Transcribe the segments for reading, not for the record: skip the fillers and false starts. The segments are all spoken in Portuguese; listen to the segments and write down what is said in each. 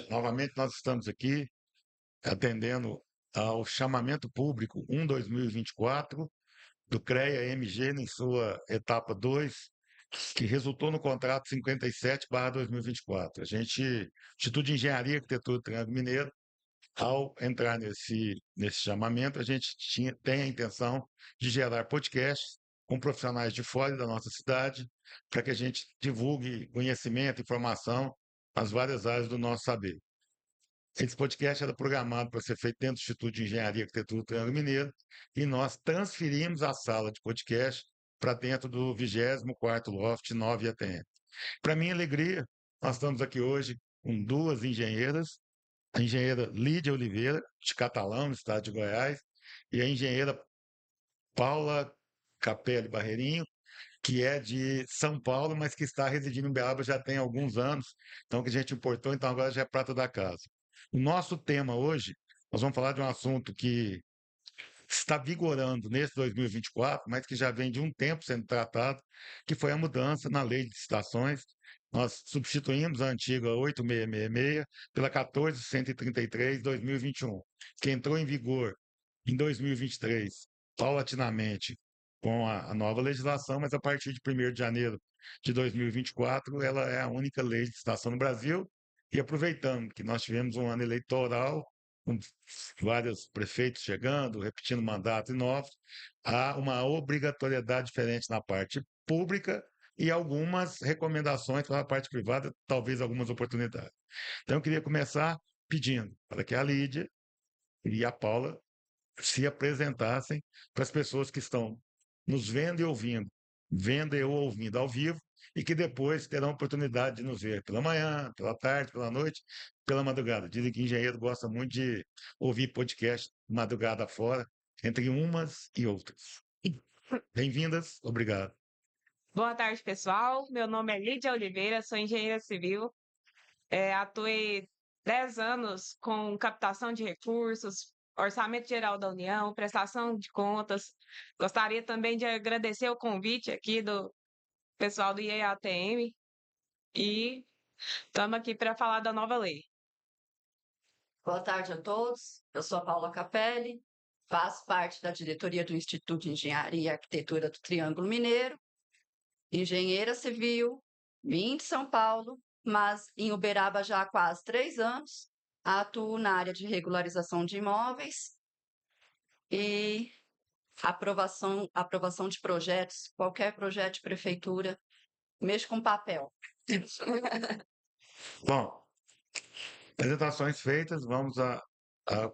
Novamente, nós estamos aqui atendendo ao chamamento público 1/2024 do CREA-MG em sua etapa 2, que resultou no contrato 57/2024. Instituto de Engenharia e Arquitetura do Triângulo Mineiro, ao entrar nesse chamamento, a gente tem a intenção de gerar podcasts com profissionais de fora da nossa cidade, para que a gente divulgue conhecimento, informação nas várias áreas do nosso saber. Esse podcast era programado para ser feito dentro do Instituto de Engenharia e Arquitetura do Triângulo Mineiro, e nós transferimos a sala de podcast para dentro do 24º Loft 9 ATM. Para minha alegria, nós estamos aqui hoje com duas engenheiras, a engenheira Lídia Oliveira, de Catalão, no estado de Goiás, e a engenheira Paula Capelli Barreirinho, que é de São Paulo, mas que está residindo em Uberaba já tem alguns anos, então que a gente importou, então agora já é prata da casa. O nosso tema hoje, nós vamos falar de um assunto que está vigorando nesse 2024, mas que já vem de um tempo sendo tratado, que foi a mudança na lei de licitações. Nós substituímos a antiga 8666 pela 14.133/2021, que entrou em vigor em 2023, paulatinamente, com a nova legislação, mas a partir de 1º de janeiro de 2024, ela é a única lei de licitação no Brasil. E aproveitando que nós tivemos um ano eleitoral, com vários prefeitos chegando, repetindo mandatos novos, há uma obrigatoriedade diferente na parte pública e algumas recomendações para a parte privada, talvez algumas oportunidades. Então, eu queria começar pedindo para que a Lídia e a Paula se apresentassem para as pessoas que estão nos vendo e ouvindo ao vivo, e que depois terão a oportunidade de nos ver pela manhã, pela tarde, pela noite, pela madrugada. Dizem que engenheiro gosta muito de ouvir podcast madrugada fora, entre umas e outras. Bem-vindas, obrigado. Boa tarde, pessoal. Meu nome é Lídia Oliveira, sou engenheira civil. Atuei 10 anos com captação de recursos, orçamento geral da União, prestação de contas. Gostaria também de agradecer o convite aqui do pessoal do IEATM e estamos aqui para falar da nova lei. Boa tarde a todos. Eu sou a Paula Capelli, faço parte da diretoria do Instituto de Engenharia e Arquitetura do Triângulo Mineiro, engenheira civil, vim de São Paulo, mas em Uberaba já há quase 3 anos. Atuo na área de regularização de imóveis e aprovação de projetos, qualquer projeto de prefeitura, mexo com papel. Bom, apresentações feitas, vamos a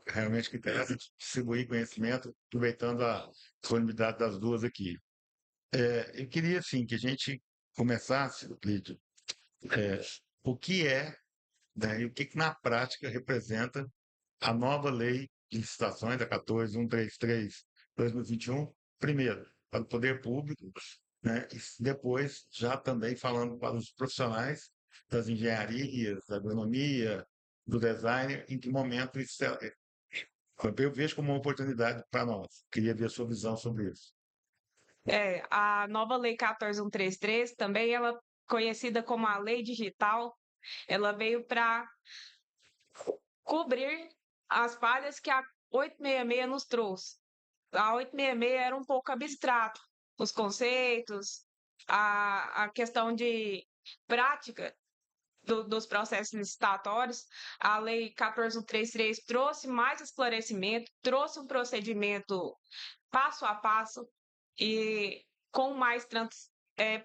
realmente que interessa distribuir conhecimento, aproveitando a disponibilidade das duas aqui. Eu queria, assim, que a gente começasse, Lídia, o que é, né, e o que na prática representa a nova lei de licitações, a 14.133/2021, primeiro, para o poder público, né, e depois já também falando para os profissionais das engenharias, da agronomia, do design, em que momento isso eu vejo como uma oportunidade para nós. Queria ver a sua visão sobre isso. A nova lei 14.133, também ela conhecida como a lei digital, ela veio para cobrir as falhas que a 866 nos trouxe. A 866 era um pouco abstrato, os conceitos, a questão de prática dos processos licitatórios. A Lei 14.133 trouxe mais esclarecimento, trouxe um procedimento passo a passo e com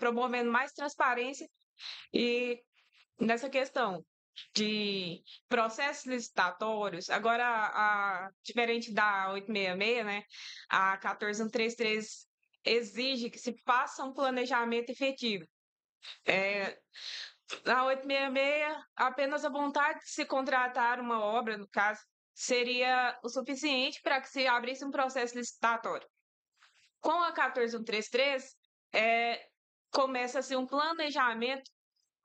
promovendo mais transparência e nessa questão de processos licitatórios, agora, diferente da 866, né, a 14.133 exige que se faça um planejamento efetivo. Na 866, apenas a vontade de se contratar uma obra, no caso, seria o suficiente para que se abrisse um processo licitatório. Com a 14.133, começa-se um planejamento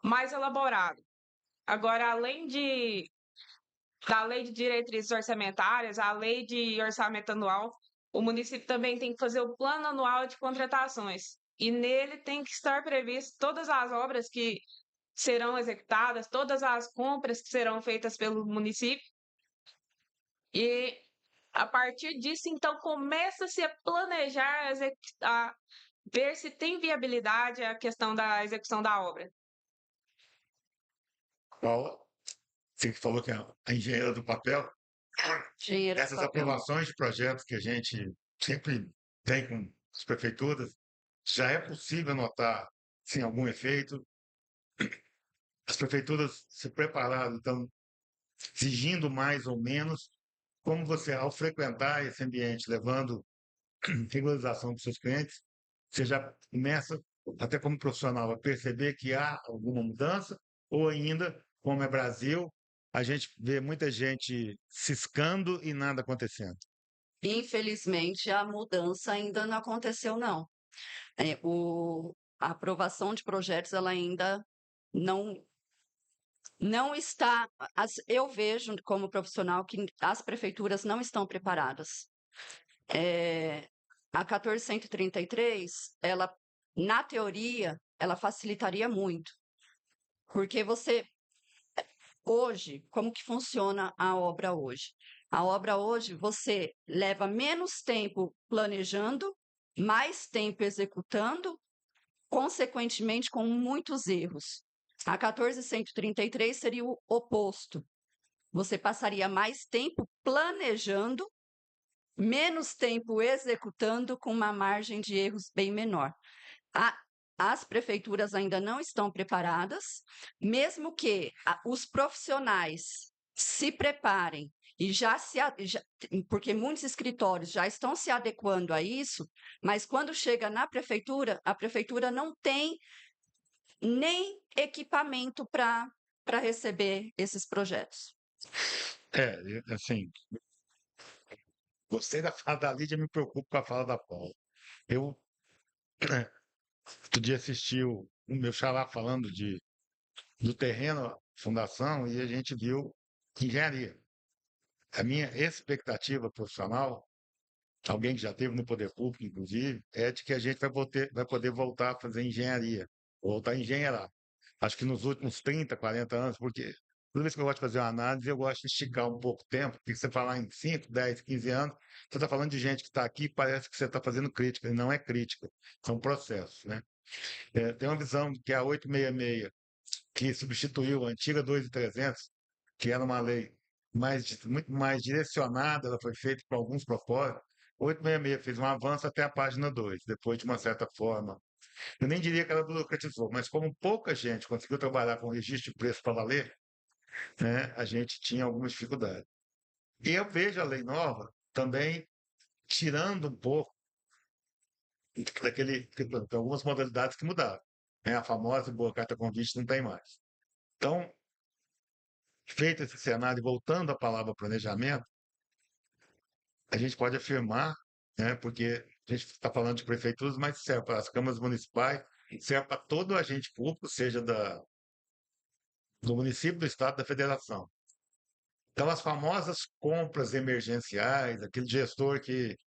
mais elaborado. Agora, além da lei de diretrizes orçamentárias, a lei de orçamento anual, o município também tem que fazer o plano anual de contratações. E nele tem que estar previsto todas as obras que serão executadas, todas as compras que serão feitas pelo município. E a partir disso, então, começa-se a planejar, a ver se tem viabilidade a questão da execução da obra. Paula, você que falou que é a engenheira do papel, Engenheiro do essas papel. aprovações de projetos que a gente sempre tem com as prefeituras, já é possível notar, sim, algum efeito? As prefeituras se prepararam, estão exigindo mais ou menos, como você, ao frequentar esse ambiente, levando regularização para os seus clientes, você já começa, até como profissional, a perceber que há alguma mudança, ou ainda, como é Brasil, a gente vê muita gente ciscando e nada acontecendo. Infelizmente, a mudança ainda não aconteceu, não. A aprovação de projetos, ela ainda não está. Eu vejo, como profissional, que as prefeituras não estão preparadas. A 1433, ela, na teoria, ela facilitaria muito, porque hoje, como que funciona a obra hoje? A obra hoje, você leva menos tempo planejando, mais tempo executando, consequentemente com muitos erros. A 1433 seria o oposto. Você passaria mais tempo planejando, menos tempo executando, com uma margem de erros bem menor. As prefeituras ainda não estão preparadas, mesmo que os profissionais se preparem e porque muitos escritórios já estão se adequando a isso, mas quando chega na prefeitura, a prefeitura não tem nem equipamento para receber esses projetos. Assim, gostei da fala da Lídia, me preocupo com a fala da Paula. Eu, outro dia assisti o meu xará falando do terreno, fundação, e a gente viu engenharia. A minha expectativa profissional, alguém que já esteve no poder público, inclusive, é de que a gente vai poder voltar a fazer engenharia, voltar a engenheirar. Acho que nos últimos 30, 40 anos, porque toda vez que eu gosto de fazer uma análise, eu gosto de esticar um pouco o tempo, porque você falar em 5, 10, 15 anos, você está falando de gente que está aqui, parece que você está fazendo crítica, e não é crítica, são processos, né? Tem uma visão que é a 866, que substituiu a antiga 2300, que era uma lei muito mais direcionada, ela foi feita para alguns propósitos. 866 fez um avanço até a página 2, depois de uma certa forma. Eu nem diria que ela burocratizou, mas como pouca gente conseguiu trabalhar com registro de preço para valer, né, a gente tinha algumas dificuldades. E eu vejo a lei nova também tirando um pouco tem algumas modalidades que mudaram. Né? A famosa boa carta convite não tem mais. Então, feito esse cenário, voltando à palavra planejamento, a gente pode afirmar, né, porque a gente está falando de prefeituras, mas serve para as câmaras municipais, serve para todo agente público, seja do município, do estado, da federação. Então, as famosas compras emergenciais, aquele gestor que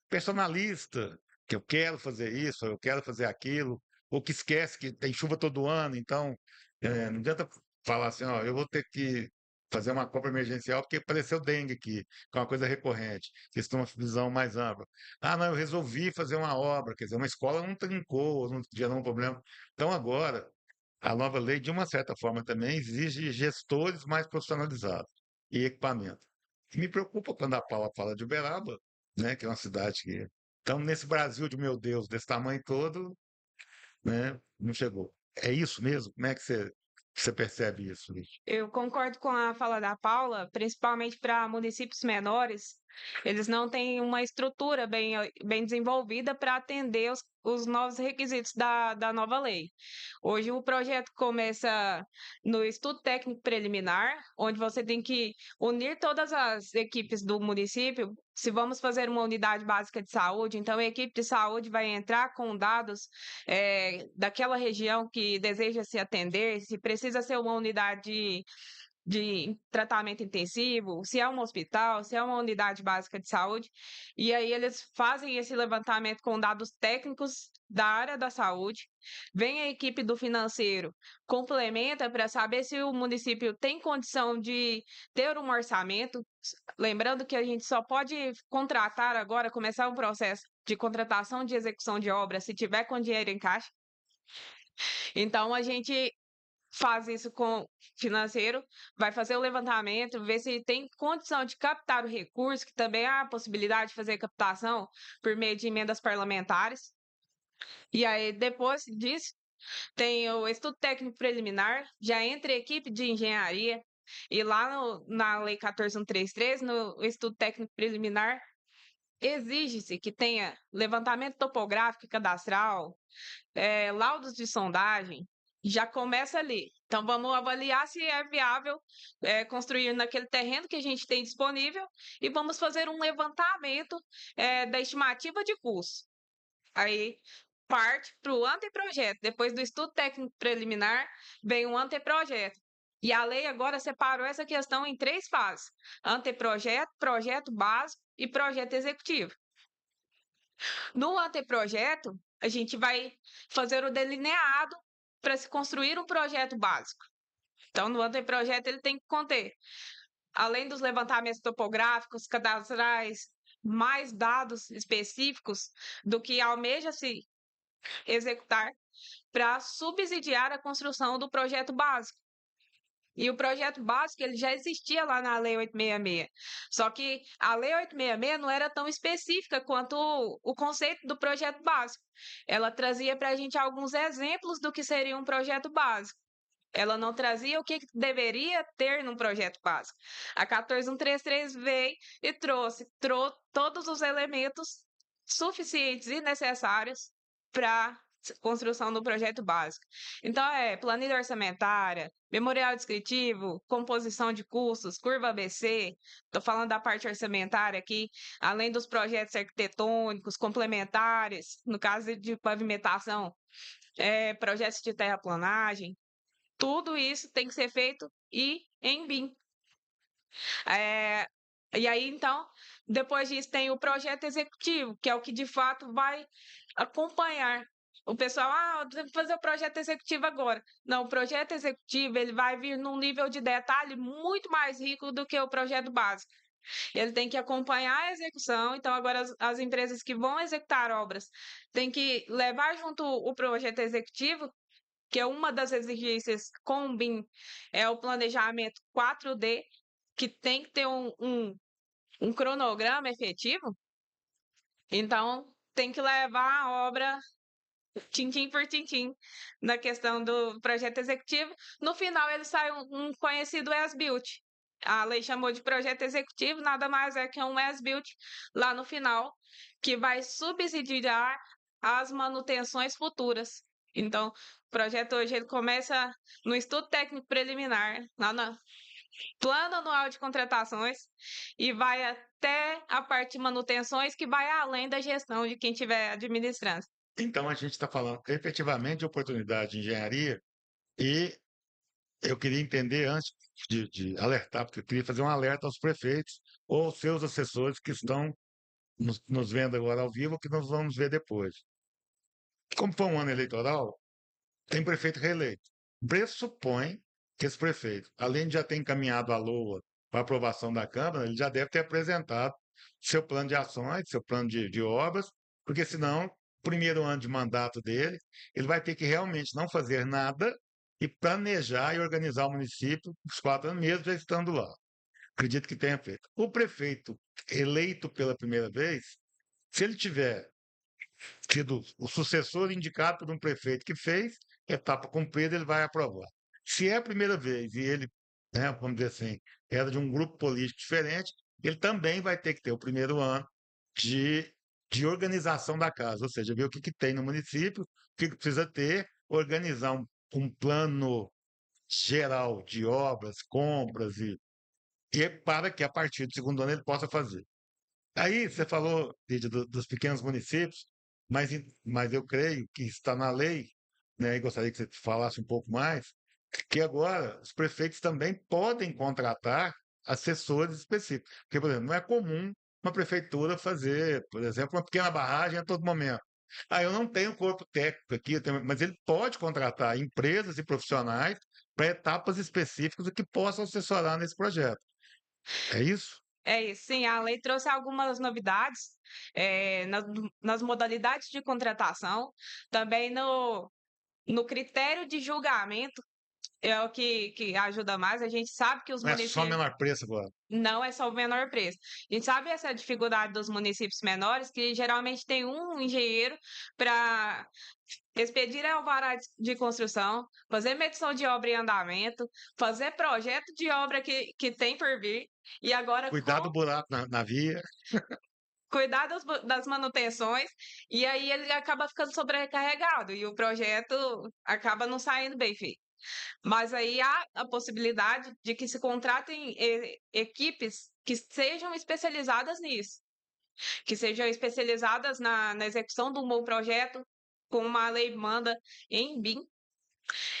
personalista, que eu quero fazer isso, eu quero fazer aquilo, ou que esquece que tem chuva todo ano, então não adianta falar assim, ó, eu vou ter que fazer uma compra emergencial porque apareceu dengue aqui, que é uma coisa recorrente. Vocês têm uma visão mais ampla. Ah, não, eu resolvi fazer uma obra, quer dizer, uma escola não trincou, não gerou um problema. Então, agora, a nova lei, de uma certa forma, também exige gestores mais profissionalizados e equipamento. Me preocupa quando a Paula fala de Uberaba, né, que é uma cidade que. Então, nesse Brasil de meu Deus, desse tamanho todo, né, não chegou. É isso mesmo? Como é que você percebe isso, Lígia? Eu concordo com a fala da Paula, principalmente para municípios menores, eles não têm uma estrutura bem desenvolvida para atender os novos requisitos da nova lei. Hoje, o projeto começa no estudo técnico preliminar, onde você tem que unir todas as equipes do município. Se vamos fazer uma unidade básica de saúde, então a equipe de saúde vai entrar com dados daquela região que deseja se atender, se precisa ser uma unidade de tratamento intensivo, se é um hospital, se é uma unidade básica de saúde, e aí eles fazem esse levantamento com dados técnicos da área da saúde, vem a equipe do financeiro, complementa para saber se o município tem condição de ter um orçamento, lembrando que a gente só pode contratar agora, começar um processo de contratação de execução de obra se tiver com dinheiro em caixa. Então a gente faz isso com o financeiro, vai fazer o levantamento, ver se tem condição de captar o recurso, que também há a possibilidade de fazer captação por meio de emendas parlamentares. E aí, depois disso, tem o estudo técnico preliminar, já entra a equipe de engenharia, e lá na Lei 14.133, no estudo técnico preliminar, exige-se que tenha levantamento topográfico e cadastral, laudos de sondagem, já começa ali. Então, vamos avaliar se é viável construir naquele terreno que a gente tem disponível e vamos fazer um levantamento da estimativa de custo. Aí parte para o anteprojeto. Depois do estudo técnico preliminar, vem o anteprojeto. E a lei agora separou essa questão em 3 fases: anteprojeto, projeto básico e projeto executivo. No anteprojeto, a gente vai fazer o delineado para se construir um projeto básico. Então, no anteprojeto, ele tem que conter, além dos levantamentos topográficos, cadastrais, mais dados específicos do que almeja-se executar para subsidiar a construção do projeto básico. E o projeto básico ele já existia lá na Lei 866. Só que a Lei 866 não era tão específica quanto o conceito do projeto básico. Ela trazia para a gente alguns exemplos do que seria um projeto básico. Ela não trazia o que deveria ter num projeto básico. A 14.133 veio e trouxe todos os elementos suficientes e necessários para construção do projeto básico. Então, planilha orçamentária, memorial descritivo, composição de custos, curva ABC. Estou falando da parte orçamentária aqui, além dos projetos arquitetônicos, complementares, no caso de pavimentação, projetos de terraplanagem. Tudo isso tem que ser feito em BIM. E aí, então, depois disso tem o projeto executivo, que é o que de fato vai acompanhar. O pessoal, tem que fazer o projeto executivo agora. Não, o projeto executivo ele vai vir num nível de detalhe muito mais rico do que o projeto básico. Ele tem que acompanhar a execução. Então, agora as empresas que vão executar obras têm que levar junto o projeto executivo, que é uma das exigências com o BIM, é o planejamento 4D, que tem que ter um cronograma efetivo. Então, tem que levar a obra tintim por tintim na questão do projeto executivo. No final, ele sai um conhecido as-built. A lei chamou de projeto executivo, nada mais é que um as-built lá no final, que vai subsidiar as manutenções futuras. Então, o projeto hoje ele começa no estudo técnico preliminar, lá no plano anual de contratações, e vai até a parte de manutenções, que vai além da gestão de quem estiver administrando. Então, a gente está falando efetivamente de oportunidade de engenharia e eu queria entender antes de alertar, porque eu queria fazer um alerta aos prefeitos ou aos seus assessores que estão nos vendo agora ao vivo, que nós vamos ver depois. Como foi um ano eleitoral, tem prefeito reeleito. Pressupõe que esse prefeito, além de já ter encaminhado a LOA para aprovação da Câmara, ele já deve ter apresentado seu plano de ações, seu plano de obras, porque senão, primeiro ano de mandato dele, ele vai ter que realmente não fazer nada e planejar e organizar o município os 4 anos, mesmo já estando lá. Acredito que tenha feito. O prefeito eleito pela primeira vez, se ele tiver sido o sucessor indicado por um prefeito que fez, etapa cumprida, ele vai aprovar. Se é a primeira vez e ele, né, vamos dizer assim, era de um grupo político diferente, ele também vai ter que ter o primeiro ano de organização da casa, ou seja, ver o que tem no município, o que precisa ter, organizar um plano geral de obras, compras e para que a partir do segundo ano ele possa fazer. Aí você falou, Lídia, dos pequenos municípios, mas eu creio que está na lei, né, e gostaria que você falasse um pouco mais, que agora os prefeitos também podem contratar assessores específicos. Porque, por exemplo, não é comum uma prefeitura fazer, por exemplo, uma pequena barragem a todo momento. Ah, eu não tenho corpo técnico aqui, mas ele pode contratar empresas e profissionais para etapas específicas que possam assessorar nesse projeto. É isso? É isso, sim, a lei trouxe algumas novidades nas modalidades de contratação, também no critério de julgamento, é o que ajuda mais. A gente sabe que os Não é só municípios. menor preço agora. Não é só o menor preço. A gente sabe essa dificuldade dos municípios menores, que geralmente tem um engenheiro para expedir alvará de construção, fazer medição de obra em andamento, fazer projeto de obra que tem por vir, e agora Cuidar do buraco na via. cuidar das manutenções, e aí ele acaba ficando sobrecarregado, e o projeto acaba não saindo bem feito. Mas aí há a possibilidade de que se contratem equipes que sejam especializadas nisso, que sejam especializadas na execução de um bom projeto, como a lei manda em BIM.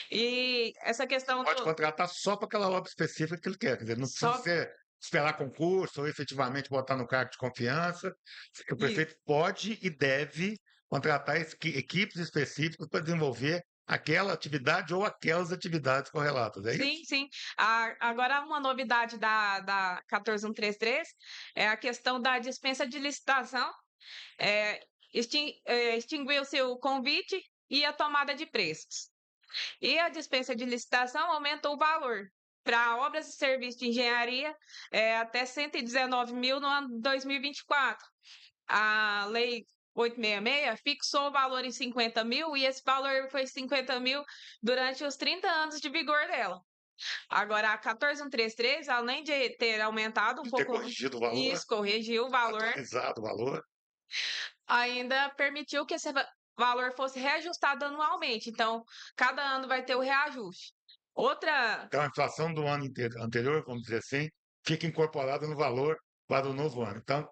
E essa questão Pode do contratar só para aquela obra específica que ele quer. Quer dizer, não precisa só ser esperar concurso ou efetivamente botar no cargo de confiança. O isso. prefeito pode e deve contratar equipes específicas para desenvolver aquela atividade ou aquelas atividades correlatas. É Sim, isso? sim. Agora, uma novidade da 14133 é a questão da dispensa de licitação. Extinguiu-se o convite e a tomada de preços. E a dispensa de licitação aumentou o valor para obras e serviços de engenharia até 119 mil no ano de 2024. A lei 866 fixou o valor em 50 mil e esse valor foi 50 mil durante os 30 anos de vigor dela. Agora, a 14133, além de ter aumentado um De ter pouco, corrigido o valor, isso, corrigiu o valor, atualizado o valor. ainda permitiu que esse valor fosse reajustado anualmente. Então, cada ano vai ter o reajuste. Outra. Então, a inflação do ano anterior, vamos dizer assim, fica incorporada no valor para o novo ano. Então,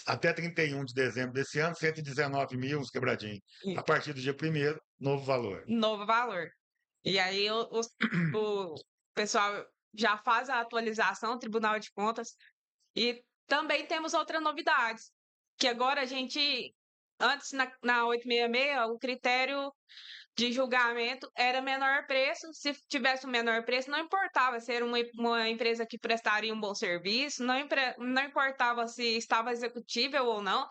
até 31 de dezembro desse ano, 119 mil, uns quebradinhos. A partir do dia 1º, novo valor. Novo valor. E aí o pessoal já faz a atualização, Tribunal de Contas. E também temos outra novidade, que agora a gente, antes na 866, o critério de julgamento era menor preço. Se tivesse um menor preço, não importava se era uma empresa que prestaria um bom serviço, não importava se estava executível ou não.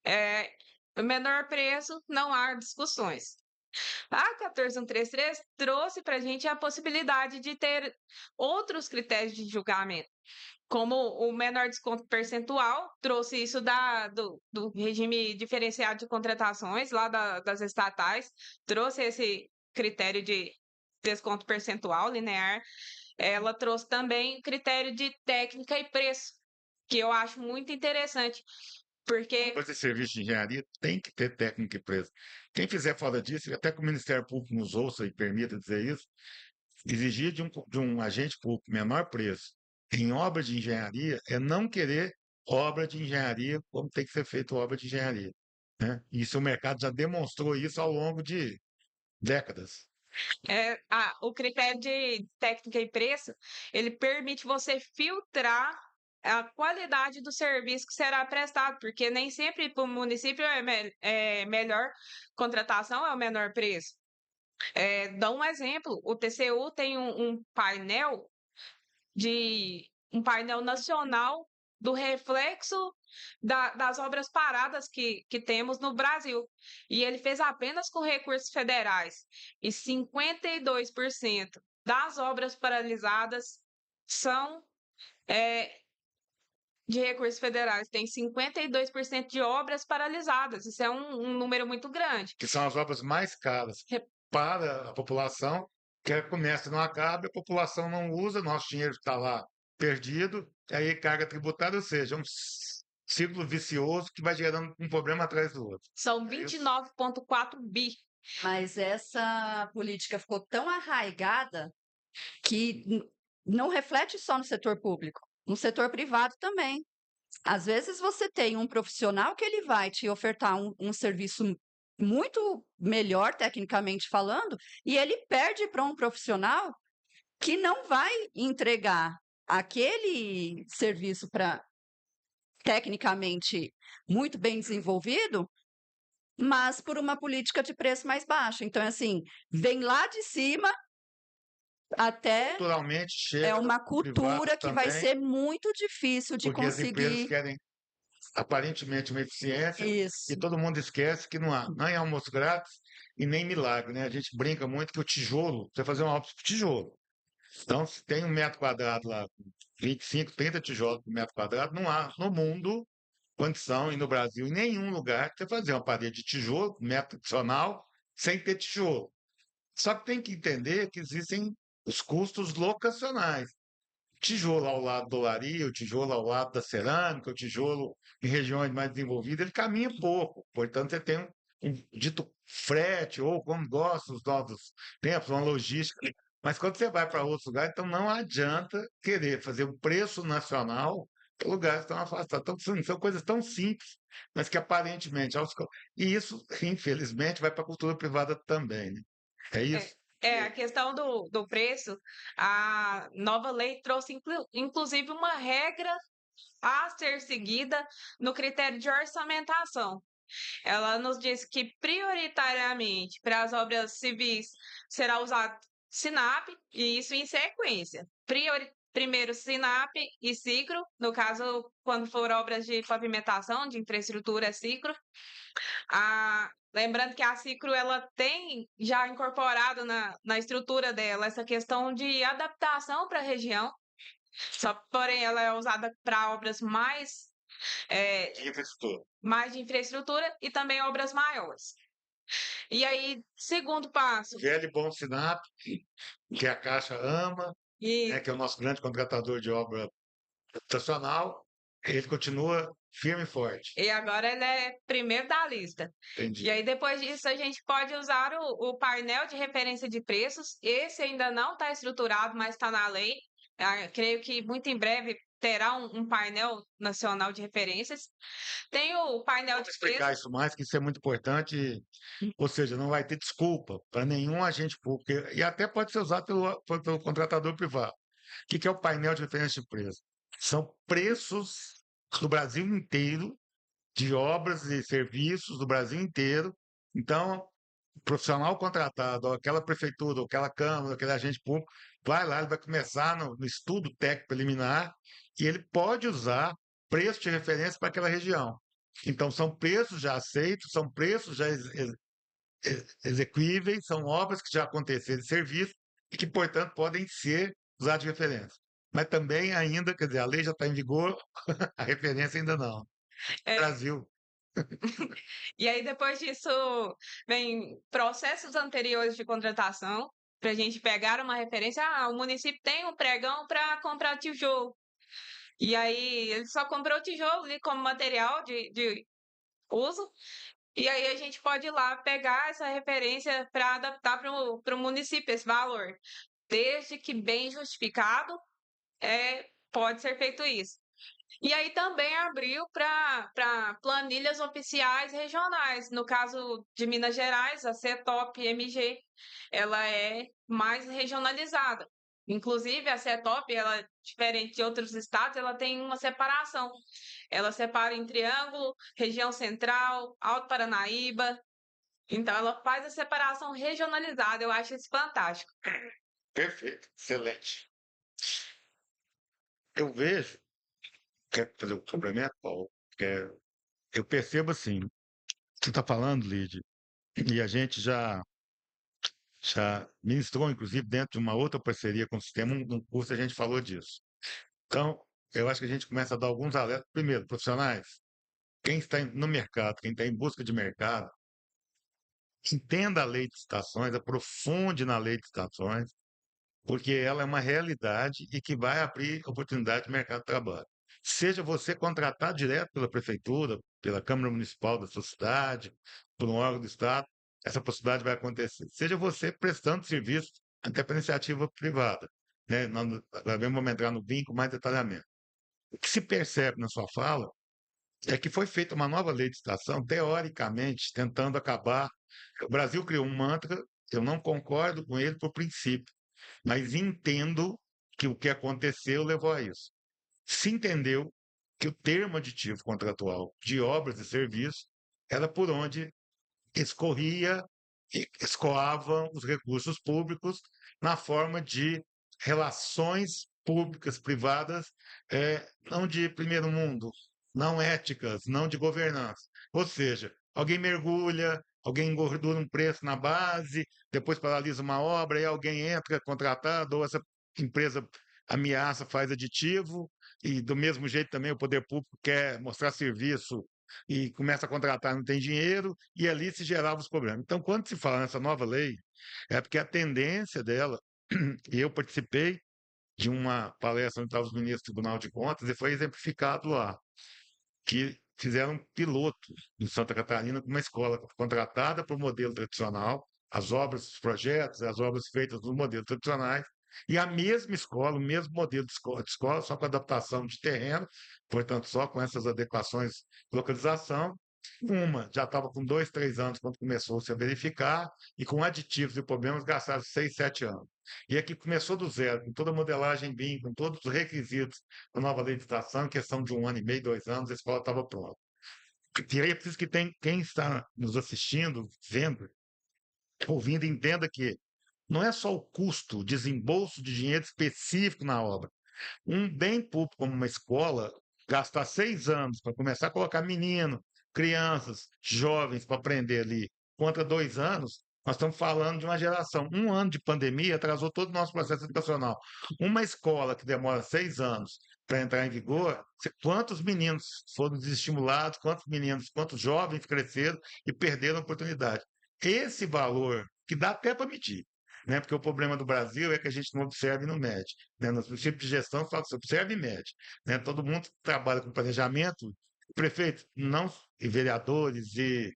É, menor preço, não há discussões. A 14133 trouxe para a gente a possibilidade de ter outros critérios de julgamento, como o menor desconto percentual, trouxe isso do regime diferenciado de contratações lá das estatais, trouxe esse critério de desconto percentual linear. Ela trouxe também critério de técnica e preço, que eu acho muito interessante, porque Depois desse serviço de engenharia, tem que ter técnica e preço. Quem fizer fora disso, até que o Ministério Público nos ouça e permita dizer isso, exigir de um agente público menor preço em obra de engenharia é não querer obra de engenharia como tem que ser feita obra de engenharia. Né? Isso o mercado já demonstrou isso ao longo de décadas. o critério de técnica e preço, ele permite você filtrar a qualidade do serviço que será prestado, porque nem sempre para o município é melhor contratação, é o menor preço. Dá um exemplo, o TCU tem um painel nacional do reflexo das obras paradas que temos no Brasil. E ele fez apenas com recursos federais. E 52% das obras paralisadas são de recursos federais. Tem 52% de obras paralisadas. Isso é um número muito grande. Que são as obras mais caras para a população, que o comércio não acaba, a população não usa, nosso dinheiro está lá perdido, aí carga tributária, ou seja, um ciclo vicioso que vai gerando um problema atrás do outro. São É isso? 29,4 bi. Mas essa política ficou tão arraigada que não reflete só no setor público, no setor privado também. Às vezes você tem um profissional que ele vai te ofertar um serviço muito melhor tecnicamente falando, e ele perde para um profissional que não vai entregar aquele serviço para tecnicamente muito bem desenvolvido, mas por uma política de preço mais baixa. Então, assim, vem lá de cima até Culturalmente é chega uma no privado cultura que vai também, ser muito difícil de porque as empresas conseguir querem aparentemente uma eficiência e isso. todo mundo esquece que não há nem almoço grátis e nem milagre, né? A gente brinca muito que o tijolo, você fazer uma obra de tijolo. Então, se tem 1 metro quadrado lá, 25, 30 tijolos por metro quadrado, não há no mundo condição, e no Brasil, em nenhum lugar, de você fazer uma parede de tijolo, metro adicional, sem ter tijolo. Só que tem que entender que existem os custos locacionais. Tijolo ao lado do olaria, o tijolo ao lado da cerâmica, o tijolo em regiões mais desenvolvidas, ele caminha pouco. Portanto, você tem um dito frete, ou como gostam os novos tempos, uma logística. Mas quando você vai para outros lugares, então não adianta querer fazer um preço nacional para lugares tão afastados. Então, são coisas tão simples, mas que aparentemente. E isso, infelizmente, vai para a cultura privada também. Né? É É, isso? a questão do preço, a nova lei trouxe inclusive uma regra a ser seguida no critério de orçamentação. Ela nos diz que prioritariamente para as obras civis será usado SINAP, e isso em sequência. Primeiro SINAP e SICRO, no caso, quando for obras de pavimentação, de infraestrutura, é SICRO. Lembrando que a Cicro ela tem já incorporado na estrutura dela essa questão de adaptação para a região, só porém ela é usada para obras De infraestrutura. mais de infraestrutura e também obras maiores. E aí, segundo passo, Velho e bom SINAP, que a Caixa ama, né, e, que é o nosso grande contratador de obra habitacional, ele continua firme e forte. e agora ele é primeiro da lista. Entendi. E aí, depois disso, a gente pode usar o painel de referência de preços. Esse ainda não está estruturado, mas está na lei. Creio que muito em breve terá um painel nacional de referências. Tem o painel Vamos de explicar preços. isso mais, que isso é muito importante. Ou seja, não vai ter desculpa para nenhum agente público, e até pode ser usado pelo contratador privado. O que é o painel de referência de preço? São preços do Brasil inteiro, de obras e serviços do Brasil inteiro. Então, o profissional contratado, ou aquela prefeitura, ou aquela câmara, ou aquele agente público, vai lá, ele vai começar no estudo técnico preliminar e ele pode usar preço de referência para aquela região. Então, são preços já aceitos, são preços já exequíveis, são obras que já aconteceram de serviço e que, portanto, podem ser usadas de referência. Mas também ainda, quer dizer, a lei já está em vigor, a referência ainda não. É, Brasil. e aí, depois disso, vem processos anteriores de contratação, para a gente pegar uma referência. O município tem um pregão para comprar tijolo. E aí, ele só comprou tijolo ali como material de uso. E aí, a gente pode ir lá pegar essa referência para adaptar para o município esse valor. Desde que bem justificado, pode ser feito isso. E aí também abriu para planilhas oficiais regionais. No caso de Minas Gerais, a CETOP MG, ela é mais regionalizada. Inclusive, a CETOP, ela, diferente de outros estados, ela tem uma separação. Ela separa em Triângulo, região central, Alto Paranaíba. Então, ela faz a separação regionalizada. Eu acho isso fantástico. Perfeito, excelente. Eu vejo, quer fazer um complemento, Paulo? Eu percebo assim, você está falando, Lídia, e a gente já ministrou, inclusive, dentro de uma outra parceria com o sistema, um curso a gente falou disso. Então, eu acho que a gente começa a dar alguns alertas. Primeiro, profissionais, quem está no mercado, quem está em busca de mercado, entenda a lei de estações, aprofunde na lei de estações, porque ela é uma realidade e que vai abrir oportunidade de mercado de trabalho. Seja você contratado direto pela prefeitura, pela Câmara Municipal da sua cidade, por um órgão do Estado, essa possibilidade vai acontecer. Seja você prestando serviço até para iniciativa privada. Né? Nós vamos entrar no BIM com mais detalhamento. O que se percebe na sua fala é que foi feita uma nova lei de licitação, teoricamente, tentando acabar. O Brasil criou um mantra, eu não concordo com ele por princípio, mas entendo que o que aconteceu levou a isso. Se entendeu que o termo aditivo contratual de obras e serviços era por onde escorria e escoavam os recursos públicos na forma de relações públicas privadas, não de primeiro mundo, não éticas, não de governança. Ou seja, alguém mergulha, alguém engordura um preço na base, depois paralisa uma obra, e alguém entra contratado, ou essa empresa ameaça, faz aditivo, e do mesmo jeito também o poder público quer mostrar serviço e começa a contratar, não tem dinheiro, e ali se geravam os problemas. Então, quando se fala nessa nova lei, é porque a tendência dela, e eu participei de uma palestra onde estavam os ministros do Tribunal de Contas, e foi exemplificado lá, que fizeram um piloto em Santa Catarina com uma escola contratada por modelo tradicional, as obras, os projetos, as obras feitas nos modelos tradicionais, e a mesma escola, o mesmo modelo de escola, só com adaptação de terreno, portanto, só com essas adequações de localização. Uma já estava com 2, 3 anos quando começou-se a verificar, e com aditivos e problemas gastaram 6, 7 anos. E aqui começou do zero, com toda a modelagem BIM, com todos os requisitos da nova legislação, em questão de 1 ano e meio, 2 anos, a escola estava pronta. E aí é preciso que quem está nos assistindo, vendo, ouvindo, entenda que não é só o custo, o desembolso de dinheiro específico na obra. Um bem público como uma escola, gastar 6 anos para começar a colocar menino, crianças, jovens para aprender ali, contra 2 anos, nós estamos falando de uma geração. 1 ano de pandemia atrasou todo o nosso processo educacional. Uma escola que demora 6 anos para entrar em vigor, quantos meninos foram desestimulados, quantos meninos, quantos jovens cresceram e perderam a oportunidade. Esse valor, que dá até para medir, né? Porque o problema do Brasil é que a gente não observa e não mede. Né? Nos princípios de gestão, fala que você observa e mede. Né? Todo mundo que trabalha com planejamento, prefeito, não, e vereadores e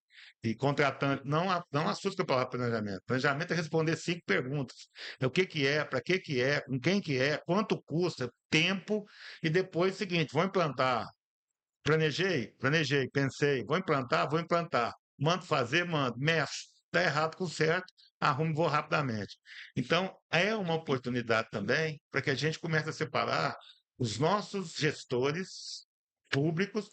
contratantes, não assusta a palavra planejamento. Planejamento é responder 5 perguntas. O que é, para que é, com quem que é, quanto custa, tempo, e depois o seguinte, vou implantar. Planejei, pensei, vou implantar. Mando fazer, mando, meço. Está errado com certo, arrumo, vou rapidamente. Então, é uma oportunidade também para que a gente comece a separar os nossos gestores públicos,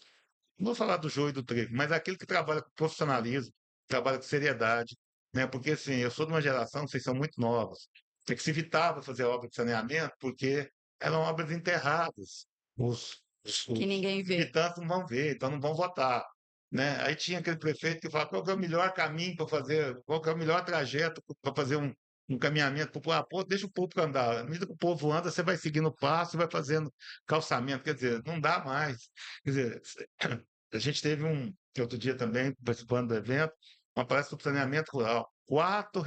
não vou falar do joio e do trigo, mas aquele que trabalha com profissionalismo, trabalha com seriedade, né? Porque assim, eu sou de uma geração, vocês são muito novos, que se evitava fazer obra de saneamento porque eram obras enterradas. Que Os ninguém vê. militantes não vão ver, então não vão votar. Né? Aí tinha aquele prefeito que falava qual que é o melhor caminho para fazer, qual que é o melhor trajeto para fazer um caminhamento popular. Pô, deixa o povo andar. À medida que o povo anda, você vai seguindo o passo e vai fazendo calçamento. Quer dizer, não dá mais. Quer dizer, a gente teve outro dia também, participando do evento, uma palestra sobre saneamento rural. R$ 4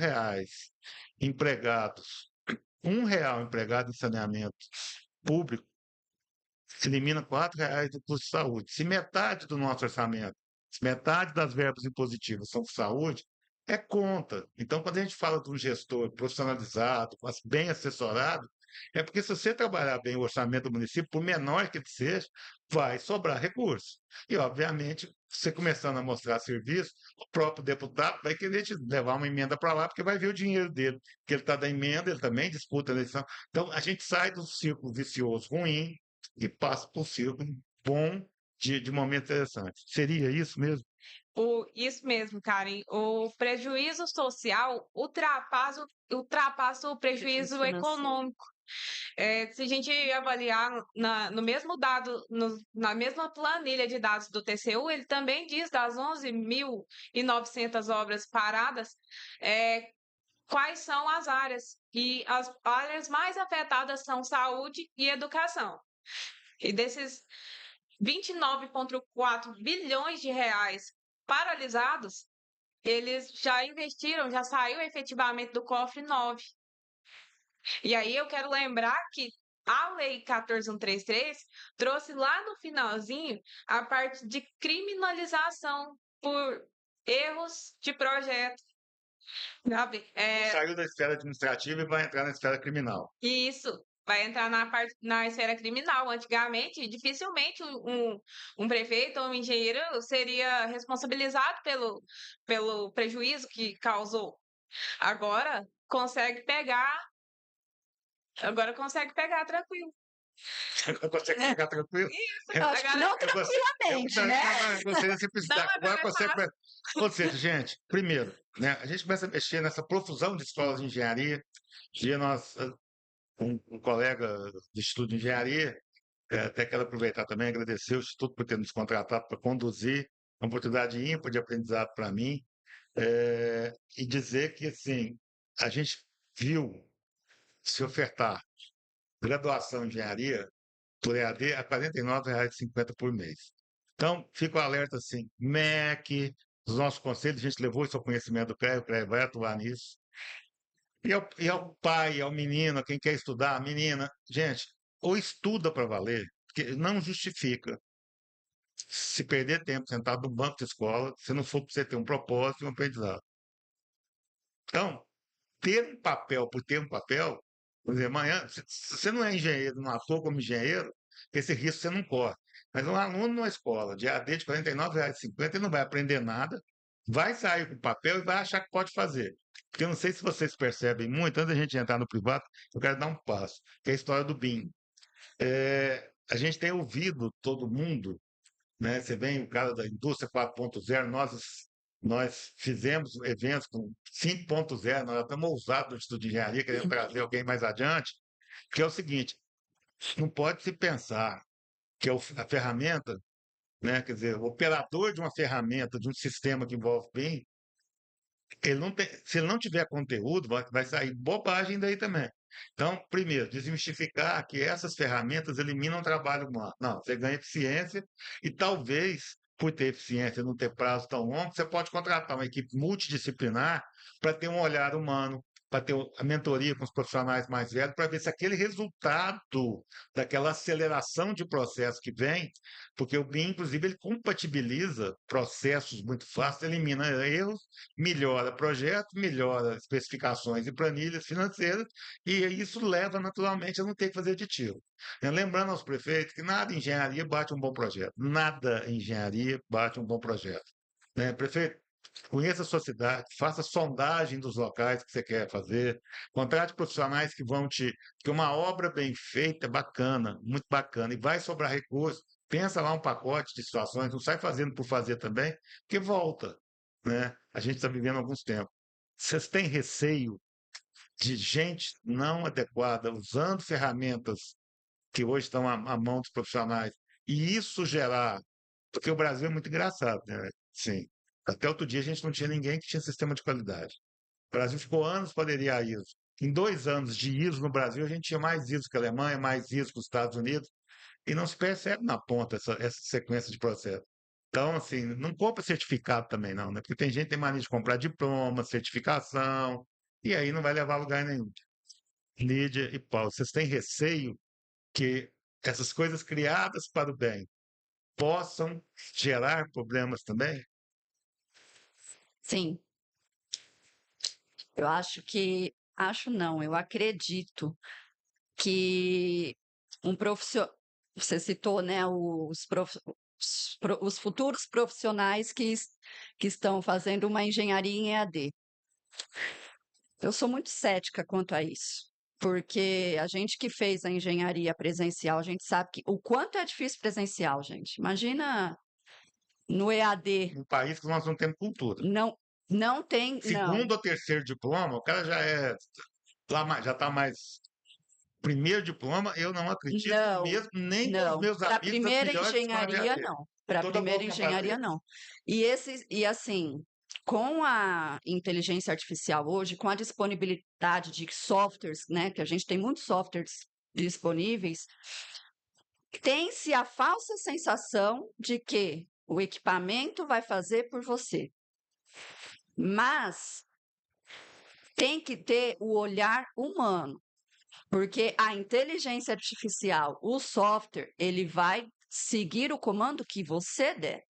empregados. R$ 1 empregado em saneamento público elimina R$ 4 do custo de saúde. Se metade do nosso orçamento, se metade das verbas impositivas são de saúde, é conta. Então, quando a gente fala de um gestor profissionalizado, bem assessorado, é porque se você trabalhar bem o orçamento do município, por menor que ele seja, vai sobrar recurso. E, obviamente, você começando a mostrar serviço, o próprio deputado vai querer te levar uma emenda para lá, porque vai ver o dinheiro dele, porque ele está da emenda, ele também disputa a eleição. Então, a gente sai do círculo vicioso ruim, e passa por um círculo bom de momento interessante. Seria isso mesmo? Isso mesmo, Karen. O prejuízo social ultrapassa o Prejuízo prejuízo financeiro. econômico. Se a gente avaliar no mesmo dado, na mesma planilha de dados do TCU, ele também diz das 11.900 obras paradas, quais são as áreas. E as áreas mais afetadas são saúde e educação. E desses 29,4 bilhões de reais paralisados, eles já investiram, já saiu efetivamente do cofre 9. E aí eu quero lembrar que a Lei 14.133 trouxe lá no finalzinho a parte de criminalização por erros de projeto. Sabe? Saiu da esfera administrativa e vai entrar na esfera criminal. Isso. vai entrar na esfera criminal. Antigamente, dificilmente um prefeito ou um engenheiro seria responsabilizado pelo prejuízo que causou. Agora consegue pegar, agora consegue pegar tranquilo. Consegue ficar tranquilo? Eu acho que não Eu gostei, tranquilamente, né? eu gostei da Não simplicidade. é Agora mais consegue. fácil. Ou seja, gente, primeiro, né, a gente começa a mexer nessa profusão de escolas de engenharia. E nós, um colega do Instituto de Engenharia, até quero aproveitar também e agradecer o Instituto por ter nos contratado para conduzir, uma oportunidade ímpar de aprendizado para mim, e dizer que, assim, a gente viu se ofertar graduação em engenharia por EAD a R$ 49,50 por mês. Então, fico alerta assim, MEC, os nossos conselhos, a gente levou isso ao conhecimento do CREA, o CREA vai atuar nisso. E ao pai, ao menino, a quem quer estudar, a menina, gente, ou estuda para valer, porque não justifica se perder tempo sentado no banco de escola, se não for para você ter um propósito e um aprendizado. Então, ter um papel por ter um papel, por exemplo, amanhã, se você não é engenheiro, não atua como engenheiro, esse risco você não corre. Mas um aluno numa escola de AD de R$ 49,50, ele não vai aprender nada, vai sair com o papel e vai achar que pode fazer. Porque eu não sei se vocês percebem muito, antes da gente entrar no privado, eu quero dar um passo, que é a história do BIM. A gente tem ouvido todo mundo, né? Você vem o cara da indústria 4.0, nós fizemos eventos com 5.0, nós estamos ousados no Instituto de Engenharia, querendo trazer alguém mais adiante, que é o seguinte, não pode se pensar que a ferramenta, né, quer dizer, o operador de uma ferramenta, de um sistema que envolve BIM, ele não tem, se ele não tiver conteúdo, vai sair bobagem daí também. Então, primeiro, desmistificar que essas ferramentas eliminam o trabalho humano. Não, você ganha eficiência e talvez, por ter eficiência e não ter prazo tão longo, você pode contratar uma equipe multidisciplinar para ter um olhar humano, para ter a mentoria com os profissionais mais velhos, para ver se aquele resultado daquela aceleração de processo que vem, porque o BIM, inclusive, ele compatibiliza processos muito fáceis, elimina erros, melhora projeto, melhora especificações e planilhas financeiras, e isso leva naturalmente a não ter que fazer aditivo. Lembrando aos prefeitos que nada em engenharia bate um bom projeto, nada em engenharia bate um bom projeto. Prefeito, conheça a sua cidade, faça sondagem dos locais que você quer fazer, contrate profissionais que vão te. Porque uma obra bem feita é bacana, muito bacana, e vai sobrar recurso. Pensa lá um pacote de situações, não sai fazendo por fazer também, porque volta. Né? A gente está vivendo alguns tempos. Vocês têm receio de gente não adequada usando ferramentas que hoje estão à mão dos profissionais e isso gerar. Porque o Brasil é muito engraçado, né? Sim. Até outro dia a gente não tinha ninguém que tinha sistema de qualidade. O Brasil ficou anos para aderir à ISO. Em 2 anos de ISO no Brasil, a gente tinha mais ISO que a Alemanha, mais ISO que os Estados Unidos, e não se percebe na ponta essa sequência de processo. Então, assim, não compra certificado também, não, né? Porque tem gente que tem mania de comprar diploma, certificação, e aí não vai levar a lugar nenhum. Lídia e Paulo, vocês têm receio que essas coisas criadas para o bem possam gerar problemas também? Sim, eu acho que. Acho não, eu acredito que um profissional. Você citou, né, os futuros profissionais que estão fazendo uma engenharia em EAD. Eu sou muito cética quanto a isso, porque a gente que fez a engenharia presencial, a gente sabe o quanto é difícil presencial, gente. Imagina no EAD, Um país que nós não temos cultura. não, não tem, não, Segundo ou terceiro diploma, o cara já está mais. Primeiro diploma, eu não acredito não, mesmo, nem com os não. meus Para amigos das primeira melhores escolas de engenharia, AD. não. Com Para toda boa primeira engenharia, vontade. não. E assim, com a inteligência artificial hoje, com a disponibilidade de softwares, né, que a gente tem muitos softwares disponíveis, tem-se a falsa sensação de que o equipamento vai fazer por você. Mas tem que ter o olhar humano, porque a inteligência artificial, o software, ele vai seguir o comando que você der.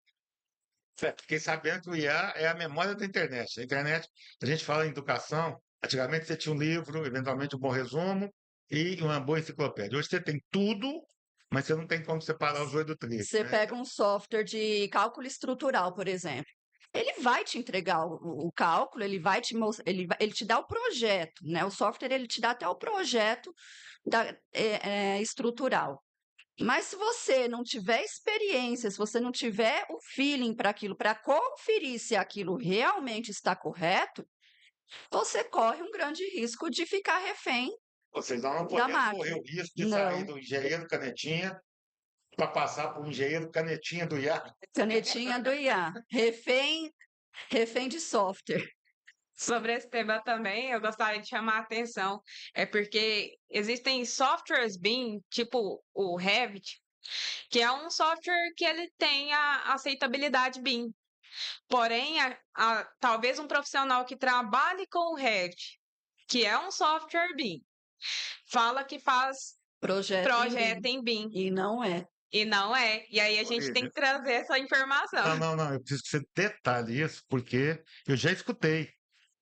Fiquei sabendo que o IA é a memória da internet. A internet, a gente fala em educação, antigamente você tinha um livro, eventualmente um bom resumo, e uma boa enciclopédia. Hoje você tem tudo, mas você não tem como separar o joio do trigo, Você né? pega um software de cálculo estrutural, por exemplo. Ele vai te entregar o cálculo, ele vai te mostrar, ele te dá o projeto, né? O software ele te dá até o projeto estrutural. Mas se você não tiver experiência, se você não tiver o feeling para aquilo, para conferir se aquilo realmente está correto, você corre um grande risco de ficar refém Vocês não da podemos correr máquina. o risco de sair Não, do engenheiro canetinha para passar por um engenheiro canetinha do IA. canetinha do IA, refém de software. Sobre esse tema também, eu gostaria de chamar a atenção, é porque existem softwares BIM, tipo o Revit, que é um software que ele tem a aceitabilidade BIM. Porém, talvez um profissional que trabalhe com o Revit, que é um software BIM, fala que faz projeto em BIM. E não é. E não é. E aí a gente tem que trazer essa informação. Não, eu preciso que você detalhe isso, porque eu já escutei.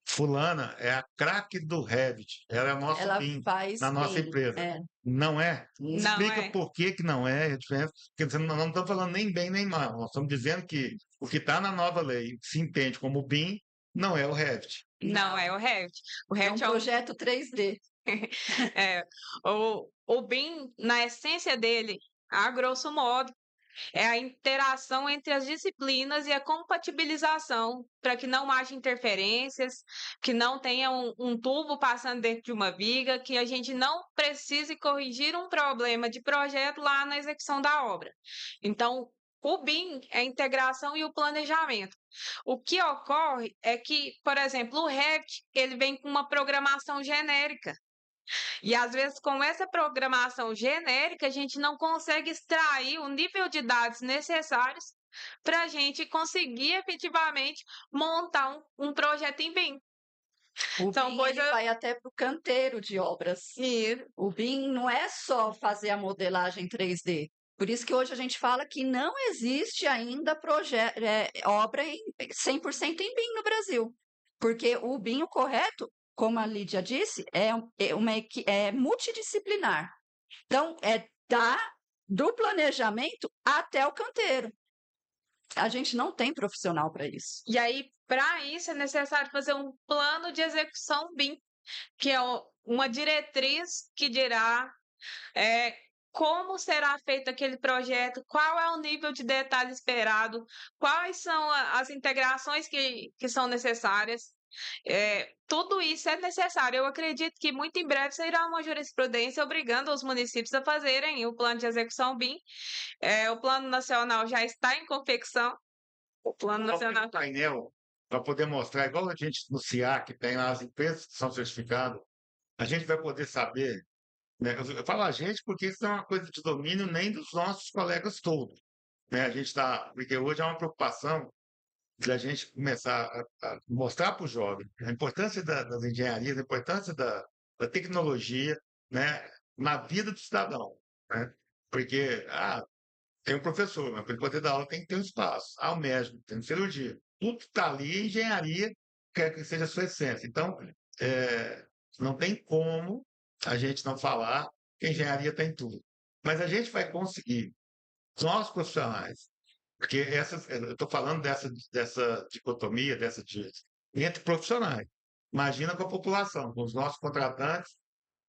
Fulana é a craque do Revit, ela é o nosso Ela BIM faz na nossa BIM. empresa. Não é? Não Explica é. por que que não é a diferença, porque nós não estamos falando nem bem nem mal, nós estamos dizendo que o que está na nova lei, que se entende como BIM, não é o Revit. Não é o Revit. O É um Revit projeto 3D. o BIM, na essência dele, a grosso modo, é a interação entre as disciplinas e a compatibilização para que não haja interferências, que não tenha um tubo passando dentro de uma viga, que a gente não precise corrigir um problema de projeto lá na execução da obra. Então, o BIM é a integração e o planejamento. O que ocorre é que, por exemplo, o Revit, ele vem com uma programação genérica. E às vezes, com essa programação genérica, a gente não consegue extrair o nível de dados necessários para a gente conseguir efetivamente montar um projeto em BIM. O São BIM coisas. ele vai até para o canteiro de obras. E O BIM não é só fazer a modelagem 3D. Por isso que hoje a gente fala que não existe ainda obra 100% em BIM no Brasil. Porque o BIM, o correto, como a Lídia disse, é multidisciplinar. Então, do planejamento até o canteiro. A gente não tem profissional para isso. E aí, para isso, é necessário fazer um plano de execução BIM, que é uma diretriz que dirá como será feito aquele projeto, qual é o nível de detalhe esperado, quais são as integrações que são necessárias. Tudo isso é necessário. Eu acredito que muito em breve sairá uma jurisprudência obrigando os municípios a fazerem o plano de execução BIM. O plano nacional já está em confecção. O plano nacional. Painel para poder mostrar, igual a gente no SIAC tem lá as empresas que são certificadas, a gente vai poder saber, né? Eu falo a gente porque isso não é uma coisa de domínio nem dos nossos colegas todos, né? A gente está, porque hoje é uma preocupação de a gente começar a mostrar para o jovem a importância das engenharias, a importância da tecnologia, né, na vida do cidadão, né? Porque, tem um professor, mas para ele poder dar aula tem que ter um espaço. O médico, tem cirurgia. Tudo que está ali, engenharia, quer que seja a sua essência. Então, não tem como a gente não falar que a engenharia tem tudo. Mas a gente vai conseguir, nós profissionais, porque eu estou falando dessa dicotomia, entre profissionais. Imagina com a população, com os nossos contratantes,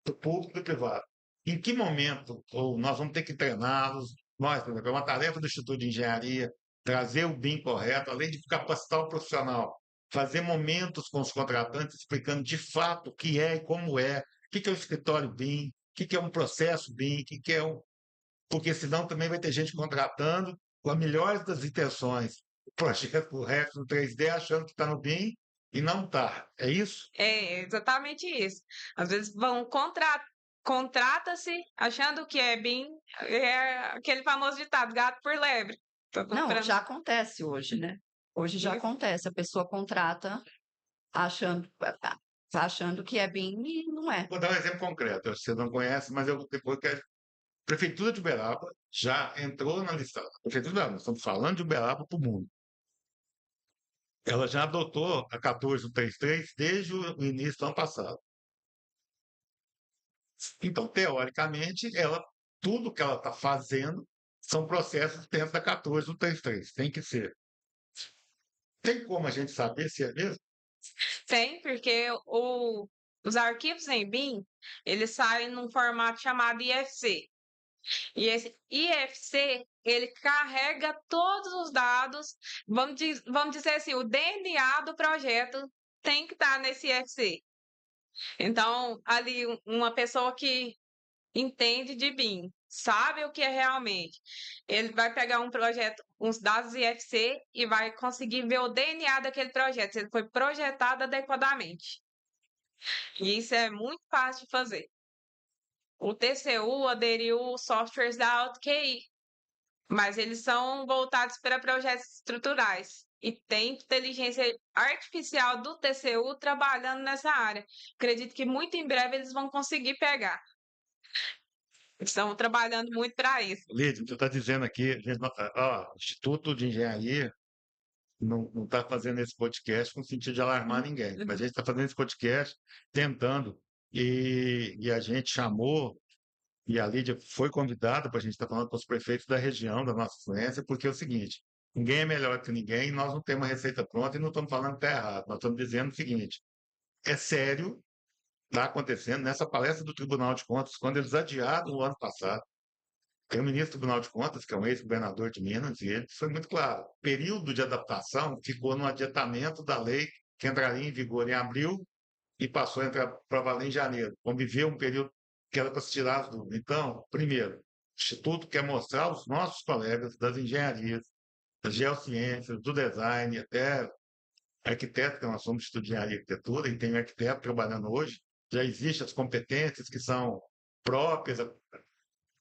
do público e do privado. Em que momento ou nós vamos ter que treiná-los? Nós, por exemplo, é uma tarefa do Instituto de Engenharia trazer o BIM correto, além de capacitar o profissional, fazer momentos com os contratantes explicando de fato o que é e como é, o que é o escritório BIM, o que é um processo BIM, o que é um. Porque senão também vai ter gente contratando com a melhor das intenções, o projeto correto no 3D, achando que está no BIM e não está. É isso? É exatamente isso. Às vezes contrata-se achando que é BIM, é aquele famoso ditado, gato por lebre. Tô Não, comprando. já acontece hoje, né? Hoje já Isso. acontece. A pessoa contrata achando que é BIM e não é. Vou dar um exemplo concreto. Você não conhece, mas eu depois quero. Prefeitura de Uberaba já entrou na lista. Prefeitura de Uberaba, nós estamos falando de Uberaba para o mundo. Ela já adotou a 14133 desde o início do ano passado. Então, teoricamente, tudo que ela está fazendo são processos dentro da 14.133. Tem que ser. Tem como a gente saber se é mesmo? Tem, porque os arquivos em BIM, eles saem num formato chamado IFC. E esse IFC, ele carrega todos os dados, vamos dizer assim, o DNA do projeto tem que estar nesse IFC. Então, ali, uma pessoa que entende de BIM, sabe o que é realmente. Ele vai pegar um projeto, uns dados IFC e vai conseguir ver o DNA daquele projeto, se ele foi projetado adequadamente. E isso é muito fácil de fazer. O TCU aderiu softwares da AutoQI, mas eles são voltados para projetos estruturais. E tem inteligência artificial do TCU trabalhando nessa área. Acredito que muito em breve eles vão conseguir pegar. Estão trabalhando muito para isso. Lídia, você está dizendo aqui, o Instituto de Engenharia não está fazendo esse podcast com o sentido de alarmar ninguém, mas a gente está fazendo esse podcast tentando, e a gente chamou, e a Lídia foi convidada para a gente estar falando com os prefeitos da região, da nossa influência, porque é o seguinte, ninguém é melhor que ninguém, nós não temos uma receita pronta e não estamos falando que está errado, nós estamos dizendo o seguinte, é sério, está acontecendo nessa palestra do Tribunal de Contas, quando eles adiaram o ano passado, tem o ministro do Tribunal de Contas, que é um ex-governador de Minas, e ele foi muito claro. O período de adaptação ficou no adiantamento da lei que entraria em vigor em abril e passou a entrar para valer em janeiro. Conviveu um período que era para se tirar as dúvidas. Então, primeiro, o Instituto quer mostrar aos nossos colegas das engenharias, das geociências, do design, até arquiteto, que nós somos Instituto de Engenharia e Arquitetura, e tem um arquiteto trabalhando hoje, já existem as competências que são próprias,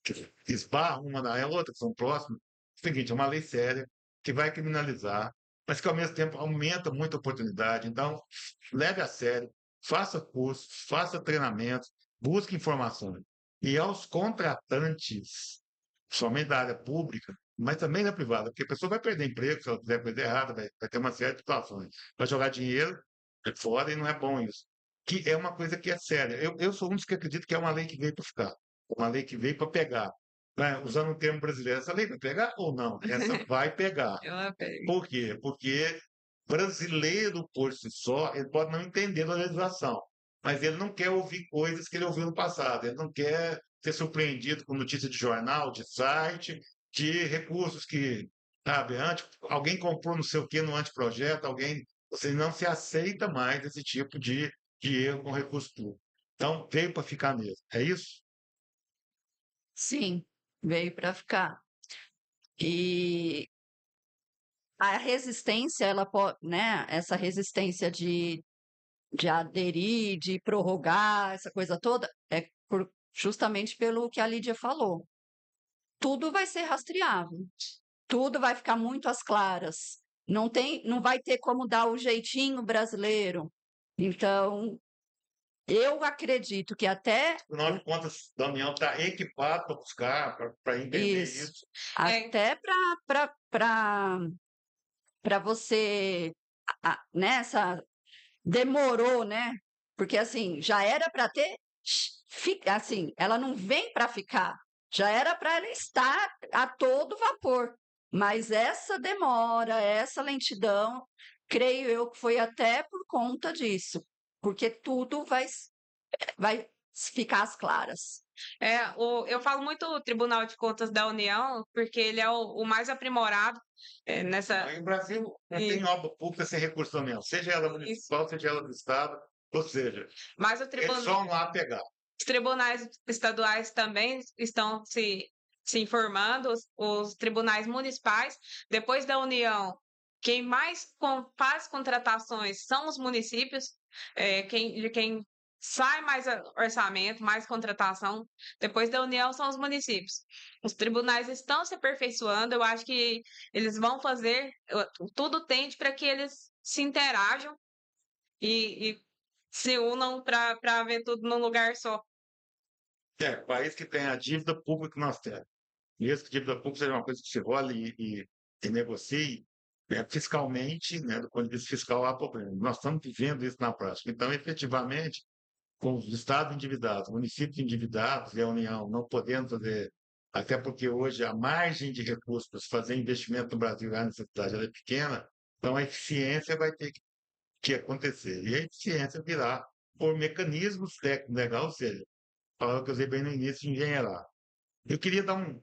que esbarram uma na outra, que são próximas. É o seguinte, é uma lei séria que vai criminalizar, mas que ao mesmo tempo aumenta muito a oportunidade. Então, leve a sério, faça cursos, faça treinamentos, busque informações. E aos contratantes, somente da área pública, mas também da privada, porque a pessoa vai perder emprego se ela fizer coisa errada, vai ter uma série de situações. Vai jogar dinheiro fora e não é bom isso. Que é uma coisa que é séria. Eu sou um dos que acredito que é uma lei que veio para ficar, uma lei que veio para pegar. Né? Usando um termo brasileiro, essa lei vai pegar ou não? Essa vai pegar. Ela pega. Por quê? Porque brasileiro por si só, ele pode não entender a legislação, mas ele não quer ouvir coisas que ele ouviu no passado, ele não quer ser surpreendido com notícia de jornal, de site, de recursos que, sabe, alguém comprou não sei o que no anteprojeto, você não se aceita mais esse tipo de erro com recurso público. Então, veio para ficar mesmo. É isso? Sim, veio para ficar. E a resistência, ela pode, né? Essa resistência de aderir, de prorrogar, essa coisa toda, justamente pelo que a Lídia falou. Tudo vai ser rastreável, tudo vai ficar muito às claras. Não vai ter como dar o jeitinho brasileiro. Então, eu acredito que até Afinal de contas, a União está equipado para buscar, para entender isso, isso. até para você nessa demorou, né? Porque assim, já era para ter assim, ela não vem para ficar, já era para ela estar a todo vapor. Mas essa demora, essa lentidão, creio eu que foi até por conta disso, porque tudo vai ficar às claras. Eu falo muito do Tribunal de Contas da União, porque ele é o mais aprimorado nessa. Aí o Brasil não tem obra pública sem recurso da União, seja ela municipal, seja ela do Estado, ou seja, Mas eles só vão lá pegar. os tribunais estaduais também estão se informando, os tribunais municipais, depois da União, quem mais faz contratações são os municípios, quem sai mais orçamento, mais contratação, depois da União são os municípios. Os tribunais estão se aperfeiçoando, eu acho que eles vão fazer, tudo tende para que eles se interajam e se unam para ver tudo num lugar só. País que tem a dívida pública que nós temos. Mesmo que a dívida pública seja uma coisa que se role e negocie, fiscalmente, né, do ponto de vista fiscal, há problema. Nós estamos vivendo isso na prática. Então, efetivamente, com os estados endividados, municípios endividados e a União não podendo fazer, até porque hoje a margem de recursos para se fazer investimento no Brasil, a necessidade ela é pequena, então a eficiência vai ter que acontecer. E a eficiência virá por mecanismos técnicos legais, ou seja, palavra que eu usei bem no início, engenheirar. Eu queria dar um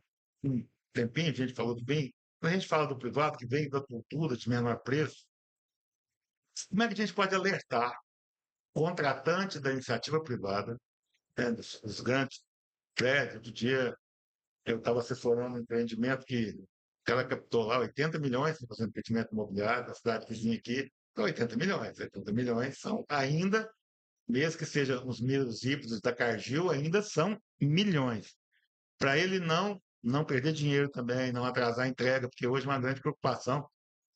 tempinho, a gente falou do bem, quando a gente fala do privado, que vem da cultura de menor preço, como é que a gente pode alertar o contratante da iniciativa privada, né, dos grandes prédios? Outro dia eu estava assessorando um empreendimento que o cara captou lá 80 milhões para fazer um empreendimento imobiliário da cidade vizinha aqui, então 80 milhões. 80 milhões são ainda, mesmo que sejam os milhos híbridos da Cargill, ainda são milhões. Para ele não perder dinheiro também, não atrasar a entrega, porque hoje é uma grande preocupação,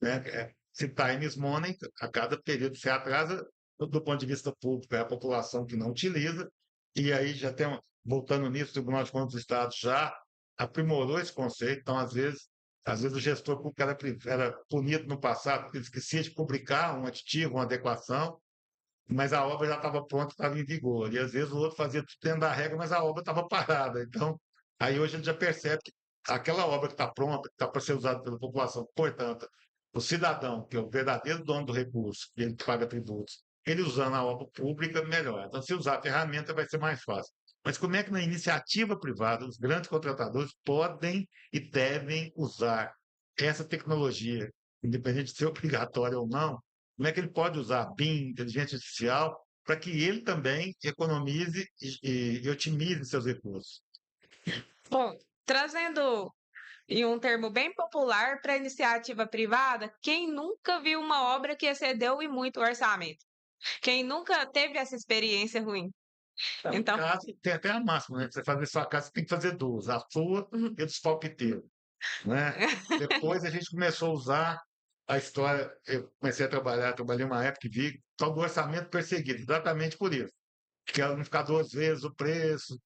né? Se time is money, a cada período se atrasa, do ponto de vista público, é a população que não utiliza, e aí já tem, voltando nisso, o Tribunal de Contas do Estado já aprimorou esse conceito, então, às vezes o gestor público era punido no passado, porque ele esquecia de publicar um aditivo, uma adequação, mas a obra já estava pronta, estava em vigor. E às vezes o outro fazia tudo dentro da regra, mas a obra estava parada. Então, aí hoje a gente já percebe que aquela obra que está pronta, que está para ser usada pela população, portanto, o cidadão, que é o verdadeiro dono do recurso, ele que paga tributos, ele usando a obra pública, melhor. Então, se usar a ferramenta, vai ser mais fácil. Mas como é que na iniciativa privada os grandes contratadores podem e devem usar essa tecnologia, independente de ser obrigatória ou não? Como é que ele pode usar BIM, inteligência artificial, para que ele também economize e otimize seus recursos? Bom, trazendo em um termo bem popular para iniciativa privada, quem nunca viu uma obra que excedeu e muito o orçamento? Quem nunca teve essa experiência ruim? No Então, caso, tem até a máxima, né? Você fazer sua casa, você tem que fazer duas, a sua uhum. e a dos palpiteiros, né? Depois a gente começou a usar a história, eu comecei a trabalhei uma época e vi tal do orçamento perseguido, exatamente por isso. Que ela não ficar duas vezes o preço,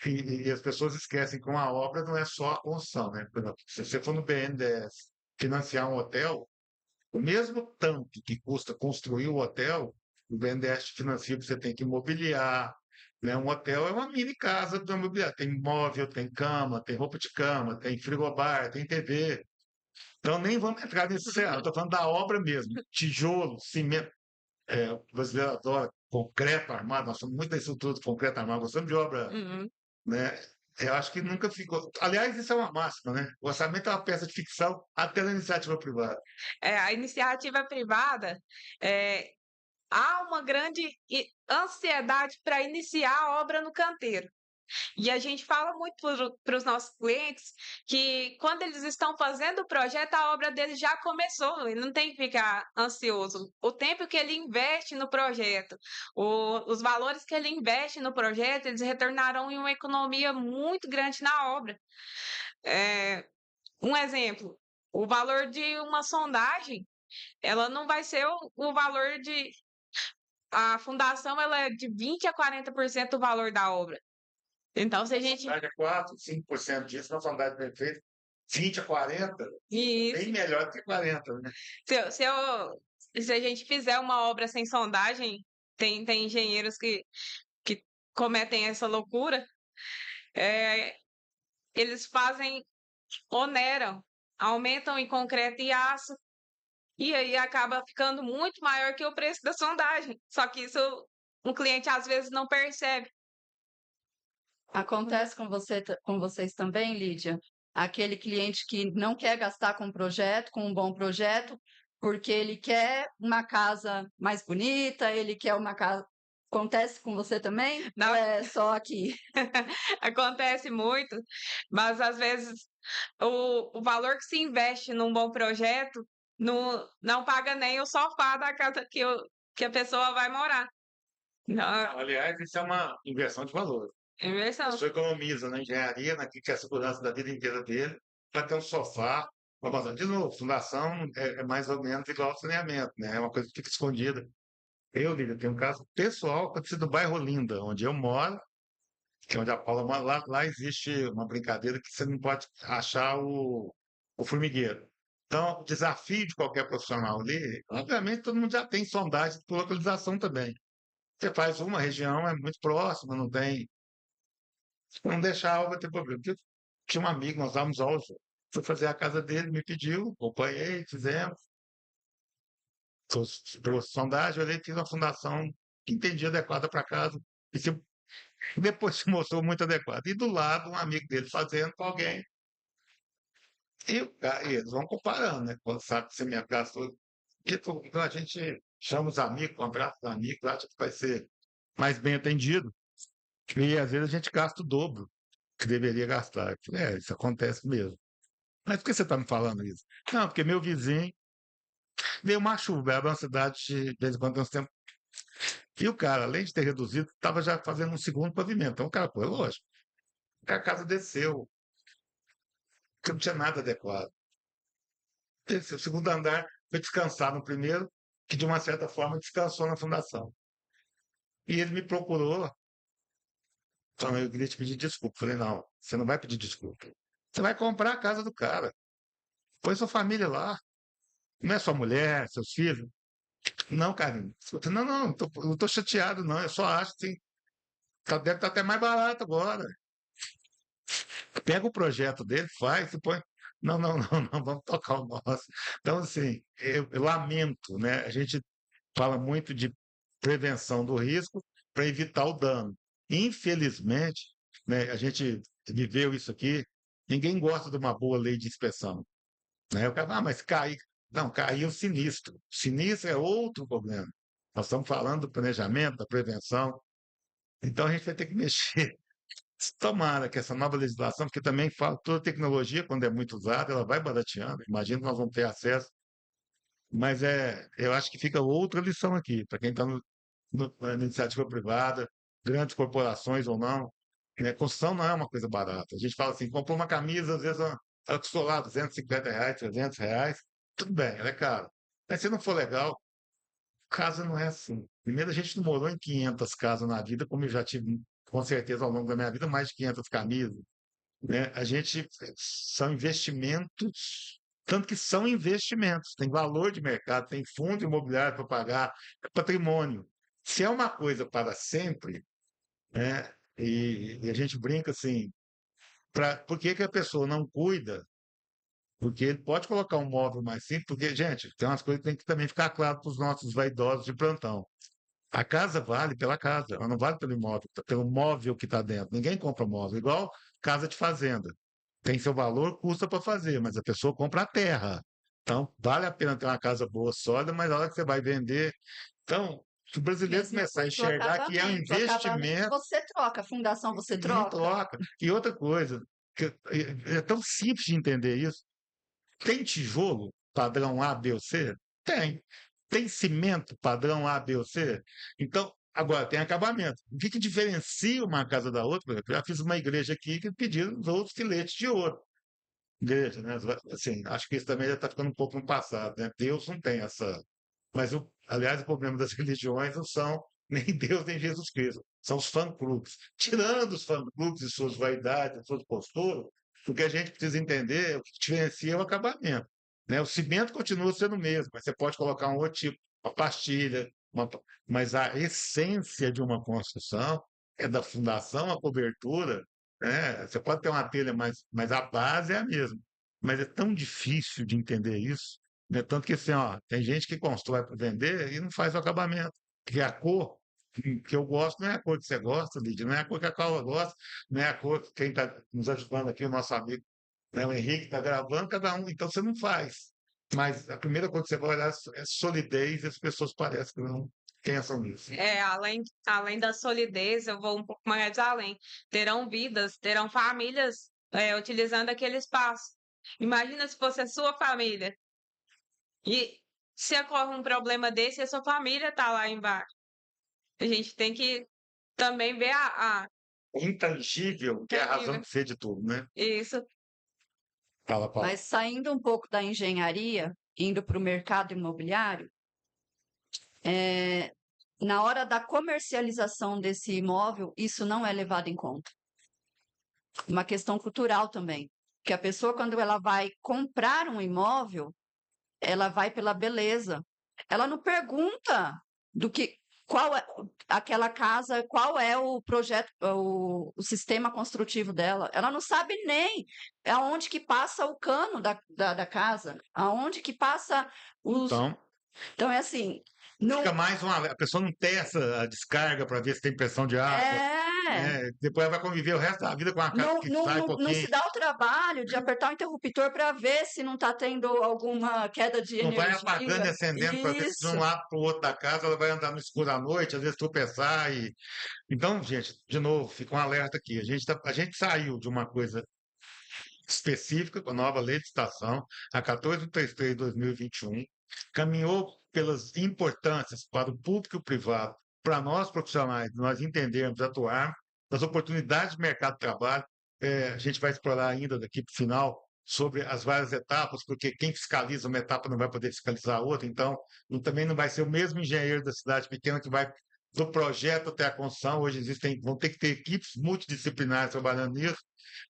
e as pessoas esquecem que uma obra não é só a construção, né? Por exemplo, se você for no BNDES financiar um hotel, o mesmo tanto que custa construir o hotel, o BNDES te financia, você tem que imobiliar, né? Um hotel é uma mini casa do imobiliário. Tem móvel, tem cama, tem roupa de cama, tem frigobar, tem TV. Então, nem vamos entrar nesse cenário. Estou falando da obra mesmo. Tijolo, cimento. O brasileiro adora concreto armado. Nós somos muito da estrutura de concreto armado. Gostamos de obra, Uhum. né? Eu acho que nunca ficou. Aliás, isso é uma máxima, né? O orçamento é uma peça de ficção até na iniciativa privada. A iniciativa privada, é, há uma grande ansiedade para iniciar a obra no canteiro. E a gente fala muito para os nossos clientes que quando eles estão fazendo o projeto, a obra deles já começou, ele não tem que ficar ansioso. O tempo que ele investe no projeto, os valores que ele investe no projeto, eles retornarão em uma economia muito grande na obra. Um exemplo, o valor de uma sondagem, ela não vai ser o valor de. A fundação ela é de 20 a 40% do valor da obra. Então, se a gente. Sondagem é 4, 5% disso, uma sondagem bem feita, 20 a 40, Isso. bem melhor que 40, né? Se a gente fizer uma obra sem sondagem, tem engenheiros que cometem essa loucura, eles oneram, aumentam em concreto e aço, e aí acaba ficando muito maior que o preço da sondagem. Só que isso o cliente às vezes não percebe. Acontece com vocês também, Lídia? Aquele cliente que não quer gastar com um projeto, com um bom projeto, porque ele quer uma casa mais bonita, ele quer uma casa. Acontece com você também? Não. Ou é só aqui? Acontece muito, mas às vezes o valor que se investe num bom projeto não paga nem o sofá da casa que a pessoa vai morar. Não, Aliás, isso é uma inversão de valor. A inversão. pessoa economiza na engenharia, naquilo que é a segurança da vida inteira dele, para ter um sofá. De novo, fundação é mais ou menos igual ao saneamento, né? É uma coisa que fica escondida. Lídia, tenho um caso pessoal acontecido no bairro Olinda, onde eu moro, que é onde a Paula mora. Lá existe uma brincadeira que você não pode achar o formigueiro. Então, o desafio de qualquer profissional ali, obviamente, todo mundo já tem sondagem por localização também. Você faz uma região, é muito próxima, não tem. Não deixava ter problema. Porque tinha um amigo, nós dávamos aula, fui fazer a casa dele, me pediu, acompanhei, fizemos, trouxe sondagem, eu olhei, fiz uma fundação que entendia adequada para casa. E depois se mostrou muito adequada. E do lado, um amigo dele fazendo com alguém. E eles vão comparando, né? Quando sabe que você me gastou. Então a gente chama os amigos, contrata os amigos, acha que vai ser mais bem atendido. E às vezes a gente gasta o dobro que deveria gastar. Eu falei, isso acontece mesmo. Mas por que você está me falando isso? Não, porque meu vizinho veio uma chuva, era uma cidade de vez em quando tem uns tempos. E o cara, além de ter reduzido, estava já fazendo um segundo pavimento. Então o cara, pô, é lógico. A casa desceu, porque não tinha nada adequado. Desceu, o segundo andar foi descansar no primeiro, que de uma certa forma descansou na fundação. E ele me procurou, falando, eu queria te pedir desculpa. Falei, não, você não vai pedir desculpa. Você vai comprar a casa do cara. Põe sua família lá. Não é sua mulher, seus filhos. Não, cara. Não, não tô chateado, não. Eu só acho que deve estar até mais barato agora. Pega o projeto dele, faz e põe. Não, não, não, não, vamos tocar o nosso. Então, assim, eu lamento, né? A gente fala muito de prevenção do risco para evitar o dano. Infelizmente, né, a gente viveu isso aqui, ninguém gosta de uma boa lei de inspeção. Né? O cara, mas cai. Não, caiu sinistro. Sinistro é outro problema. Nós estamos falando do planejamento, da prevenção. Então a gente vai ter que mexer. Tomara que essa nova legislação, porque também fala, toda tecnologia, quando é muito usada, ela vai barateando. Imagino que nós vamos ter acesso. Mas eu acho que fica outra lição aqui, para quem está na iniciativa privada, grandes corporações ou não. Né? Construção não é uma coisa barata. A gente fala assim, comprou uma camisa, às vezes ela custou lá R$ 250, R$ 300, tudo bem, ela é cara. Mas se não for legal, casa não é assim. Primeiro, a gente não morou em 500 casas na vida, como eu já tive, com certeza, ao longo da minha vida, mais de 500 camisas. Né? A gente são investimentos, tanto que são investimentos, tem valor de mercado, tem fundo imobiliário para pagar, é patrimônio. Se é uma coisa para sempre, né? E a gente brinca assim, por que que a pessoa não cuida? Porque ele pode colocar um móvel mais simples, porque, gente, tem umas coisas que tem que também ficar claro para os nossos vaidosos de plantão. A casa vale pela casa, ela não vale pelo imóvel, pelo móvel que está dentro. Ninguém compra móvel, igual casa de fazenda. Tem seu valor, custa para fazer, mas a pessoa compra a terra. Então, vale a pena ter uma casa boa, sólida, mas na hora que você vai vender. Então, se o brasileiro Mesma começar a coisa o enxergar que é um acabamento. O acabamento investimento, você troca, a fundação você não troca. troca. E outra coisa, que é tão simples de entender isso. Tem tijolo padrão A, B ou C? Tem. Tem cimento padrão A, B ou C? Então, agora tem acabamento. O que diferencia uma casa da outra? Por exemplo, já fiz uma igreja aqui que pediram os outros filetes de ouro. Igreja, né? Assim, acho que isso também já está ficando um pouco no passado, né? Deus não tem essa. Mas, aliás, o problema das religiões não são nem Deus nem Jesus Cristo, são os fã-clubes. Tirando os fã-clubes e suas vaidades, suas posturas, o que a gente precisa entender é o que diferencia é o acabamento. Né? O cimento continua sendo o mesmo, mas você pode colocar um outro tipo, uma pastilha, mas a essência de uma construção é da fundação à cobertura. Né? Você pode ter uma telha, mas a base é a mesma. Mas é tão difícil de entender isso. Né? Tanto que assim, ó, tem gente que constrói para vender e não faz o acabamento. Porque a cor que eu gosto não é a cor que você gosta, Lídia, não é a cor que a Carla gosta, não é a cor que quem está nos ajudando aqui, o nosso amigo, né, o Henrique, está gravando, cada um, então você não faz. Mas a primeira coisa que você vai olhar é solidez, e as pessoas parecem que não pensam nisso. Além da solidez, eu vou um pouco mais além. Terão vidas, terão famílias utilizando aquele espaço. Imagina se fosse a sua família. E se ocorre um problema desse, a sua família está lá embaixo. A gente tem que também ver Intangível, que é a razão de ser de tudo, né? isso. Fala, Paulo. Mas saindo um pouco da engenharia, indo para o mercado imobiliário, na hora da comercialização desse imóvel, isso não é levado em conta. Uma questão cultural também, que a pessoa, quando ela vai comprar um imóvel, ela vai pela beleza. Ela não pergunta qual é aquela casa, qual é o projeto, o sistema construtivo dela. Ela não sabe nem aonde que passa o cano da casa, aonde que passa os. Então, Então, é assim, fica não. mais uma. A pessoa não testa a descarga para ver se tem pressão de água, É. né? Depois ela vai conviver o resto da vida com uma casa que sai Não pouquinho. se dá o trabalho de apertar o interruptor para ver se não está tendo alguma queda de Não vai energia. apagando e acendendo para ver se de Isso. um lado para o outro da casa ela vai andar no escuro à noite, às vezes tropeçar. Então, gente, de novo, fica um alerta aqui. A gente saiu de uma coisa específica com a nova legislação, a 1433 de 2021, caminhou pelas importâncias para o público e o privado, para nós profissionais, nós entendermos, atuarmos, das oportunidades de mercado de trabalho. A gente vai explorar ainda daqui para o final sobre as várias etapas, porque quem fiscaliza uma etapa não vai poder fiscalizar a outra, então também não vai ser o mesmo engenheiro da cidade pequena que vai do projeto até a construção. Hoje vão ter que ter equipes multidisciplinares trabalhando nisso,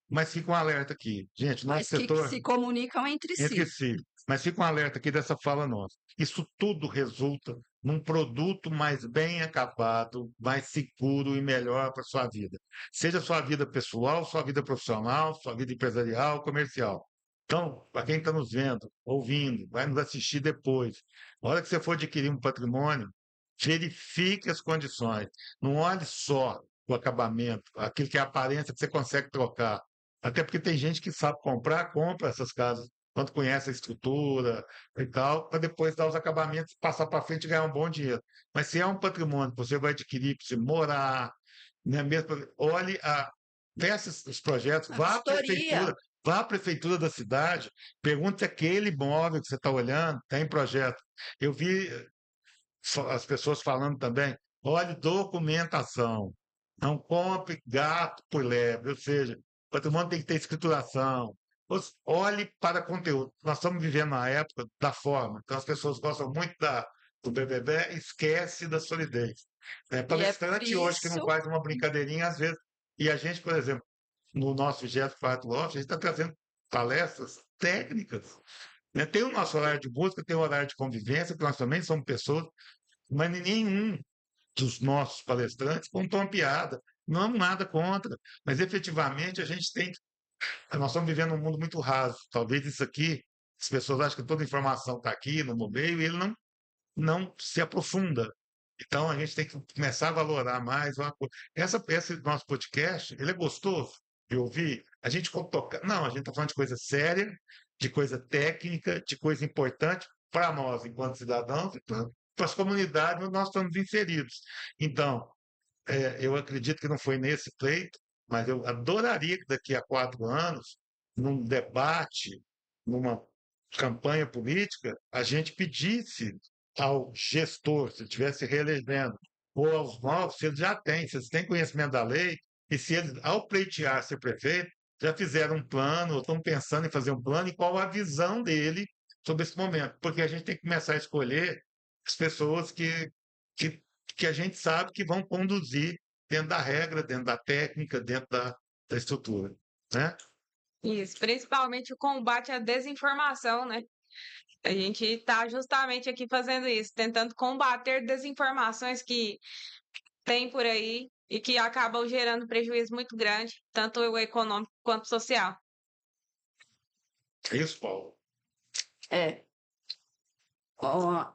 mas fica um alerta aqui. Gente, nosso Mas que setor, se comunicam entre entre si. si, mas fica um alerta aqui dessa fala nossa. Isso tudo resulta num produto mais bem acabado, mais seguro e melhor para a sua vida. Seja sua vida pessoal, sua vida profissional, sua vida empresarial, comercial. Então, para quem está nos vendo, ouvindo, vai nos assistir depois, na hora que você for adquirir um patrimônio, verifique as condições. Não olhe só o acabamento, aquilo que é a aparência que você consegue trocar. Até porque tem gente que sabe comprar, compra essas casas quando conhece a estrutura e tal, para depois dar os acabamentos, passar para frente e ganhar um bom dinheiro. Mas se é um patrimônio que você vai adquirir para você morar, né, mesmo, olhe, peça os projetos, A vistoria. vá à prefeitura da cidade, pergunte se aquele imóvel que você está olhando tem projeto. Eu vi as pessoas falando também, olhe documentação, não compre gato por lebre, ou seja, o patrimônio tem que ter escrituração. Olhe para conteúdo. Nós estamos vivendo na época da forma, então as pessoas gostam muito do BBB, esquece da solidez. E é por Palestrante hoje que não isso. faz uma brincadeirinha, às vezes, e a gente, por exemplo, no nosso Gesto 4 Loft, a gente está trazendo palestras técnicas, né? Tem o nosso horário de busca, tem o horário de convivência, que nós também somos pessoas, mas nenhum dos nossos palestrantes contou uma piada. Não nada contra, mas efetivamente a gente tem. Nós estamos vivendo um mundo muito raso. Talvez isso aqui, as pessoas acham que toda informação está aqui no meio e ele não se aprofunda. Então a gente tem que começar a valorar mais uma coisa. Esse nosso podcast, ele é gostoso de ouvir. A gente toca. Não, a gente está falando de coisa séria, de coisa técnica, de coisa importante para nós, enquanto cidadãos, e para as comunidades onde nós estamos inseridos. Então, eu acredito que não foi nesse pleito, mas eu adoraria que daqui a 4 anos, num debate, numa campanha política, a gente pedisse ao gestor, se estivesse reelegendo, ou aos novos, se eles já têm, se eles têm conhecimento da lei, e se eles, ao pleitear ser prefeito, já fizeram um plano, ou estão pensando em fazer um plano, e qual a visão dele sobre esse momento. Porque a gente tem que começar a escolher as pessoas que, que a gente sabe que vão conduzir dentro da regra, dentro da técnica, dentro da estrutura. Né? Isso, principalmente o combate à desinformação, né? A gente está justamente aqui fazendo isso, tentando combater desinformações que tem por aí e que acabam gerando prejuízo muito grande, tanto o econômico quanto social. É isso, Paulo. É. Ó,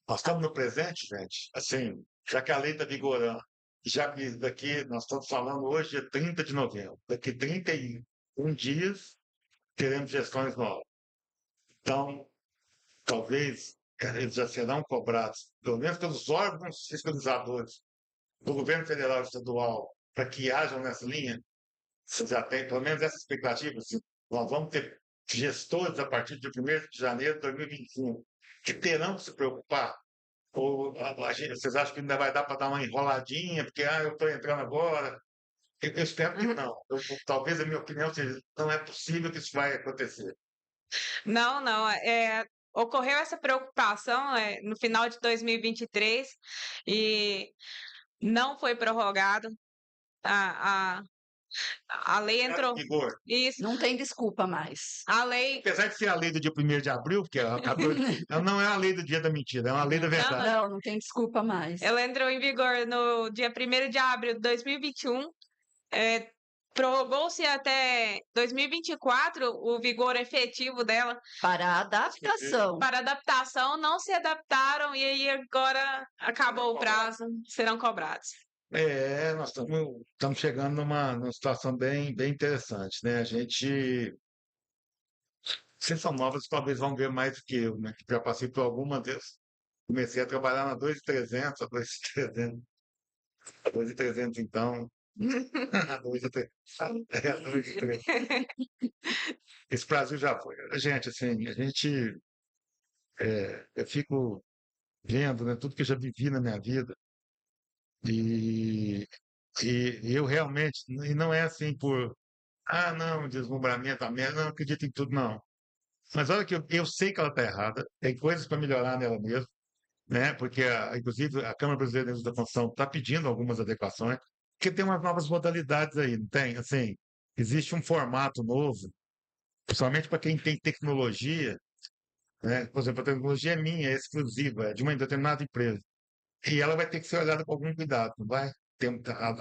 Nós estamos no presente, gente, assim, já que a lei está vigorando, já que daqui, nós estamos falando hoje, dia 30 de novembro, daqui 31 dias teremos gestões novas. Então, talvez eles já serão cobrados, pelo menos pelos órgãos fiscalizadores do governo federal e estadual, para que hajam nessa linha. Você já tem pelo menos essa expectativa? Assim, nós vamos ter gestores a partir de 1º de janeiro de 2025 que terão que se preocupar. Ou vocês acham que ainda vai dar para dar uma enroladinha, porque eu estou entrando agora? Eu espero que não. Talvez a minha opinião seja, não é possível que isso vai acontecer. Não, não, ocorreu essa preocupação no final de 2023 e não foi prorrogado A lei entrou. Vigor. Isso. Não tem desculpa mais. A lei. Apesar de ser a lei do dia 1º de abril, porque ela não é a lei do dia da mentira, é uma lei da verdade. Não tem desculpa mais. Ela entrou em vigor no dia 1º de abril de 2021. Prorrogou-se até 2024 o vigor efetivo dela. Para a adaptação. Para adaptação, não se adaptaram e aí agora acabou o prazo, serão cobrados. Nós estamos chegando numa situação bem interessante, né? Vocês são novos, talvez vão ver mais do que eu, né? Que já passei por alguma vez. Comecei a trabalhar na 2.300, a 2.300. A 2.300, então. A 2.300. É, a 2.300. Esse Brasil já foi. Gente, assim, eu fico vendo, né, tudo que eu já vivi na minha vida. E, e eu realmente, e não é assim não, deslumbramento, a merda, não acredito em tudo, não. Mas olha que eu sei que ela está errada, tem coisas para melhorar nela mesmo, né? Porque, inclusive, a Câmara Brasileira de Construção está pedindo algumas adequações, porque tem umas novas modalidades aí, não tem? Assim, existe um formato novo, principalmente para quem tem tecnologia, né? Por exemplo, a tecnologia é minha, é exclusiva, é de uma determinada empresa. E ela vai ter que ser olhada com algum cuidado, não vai? A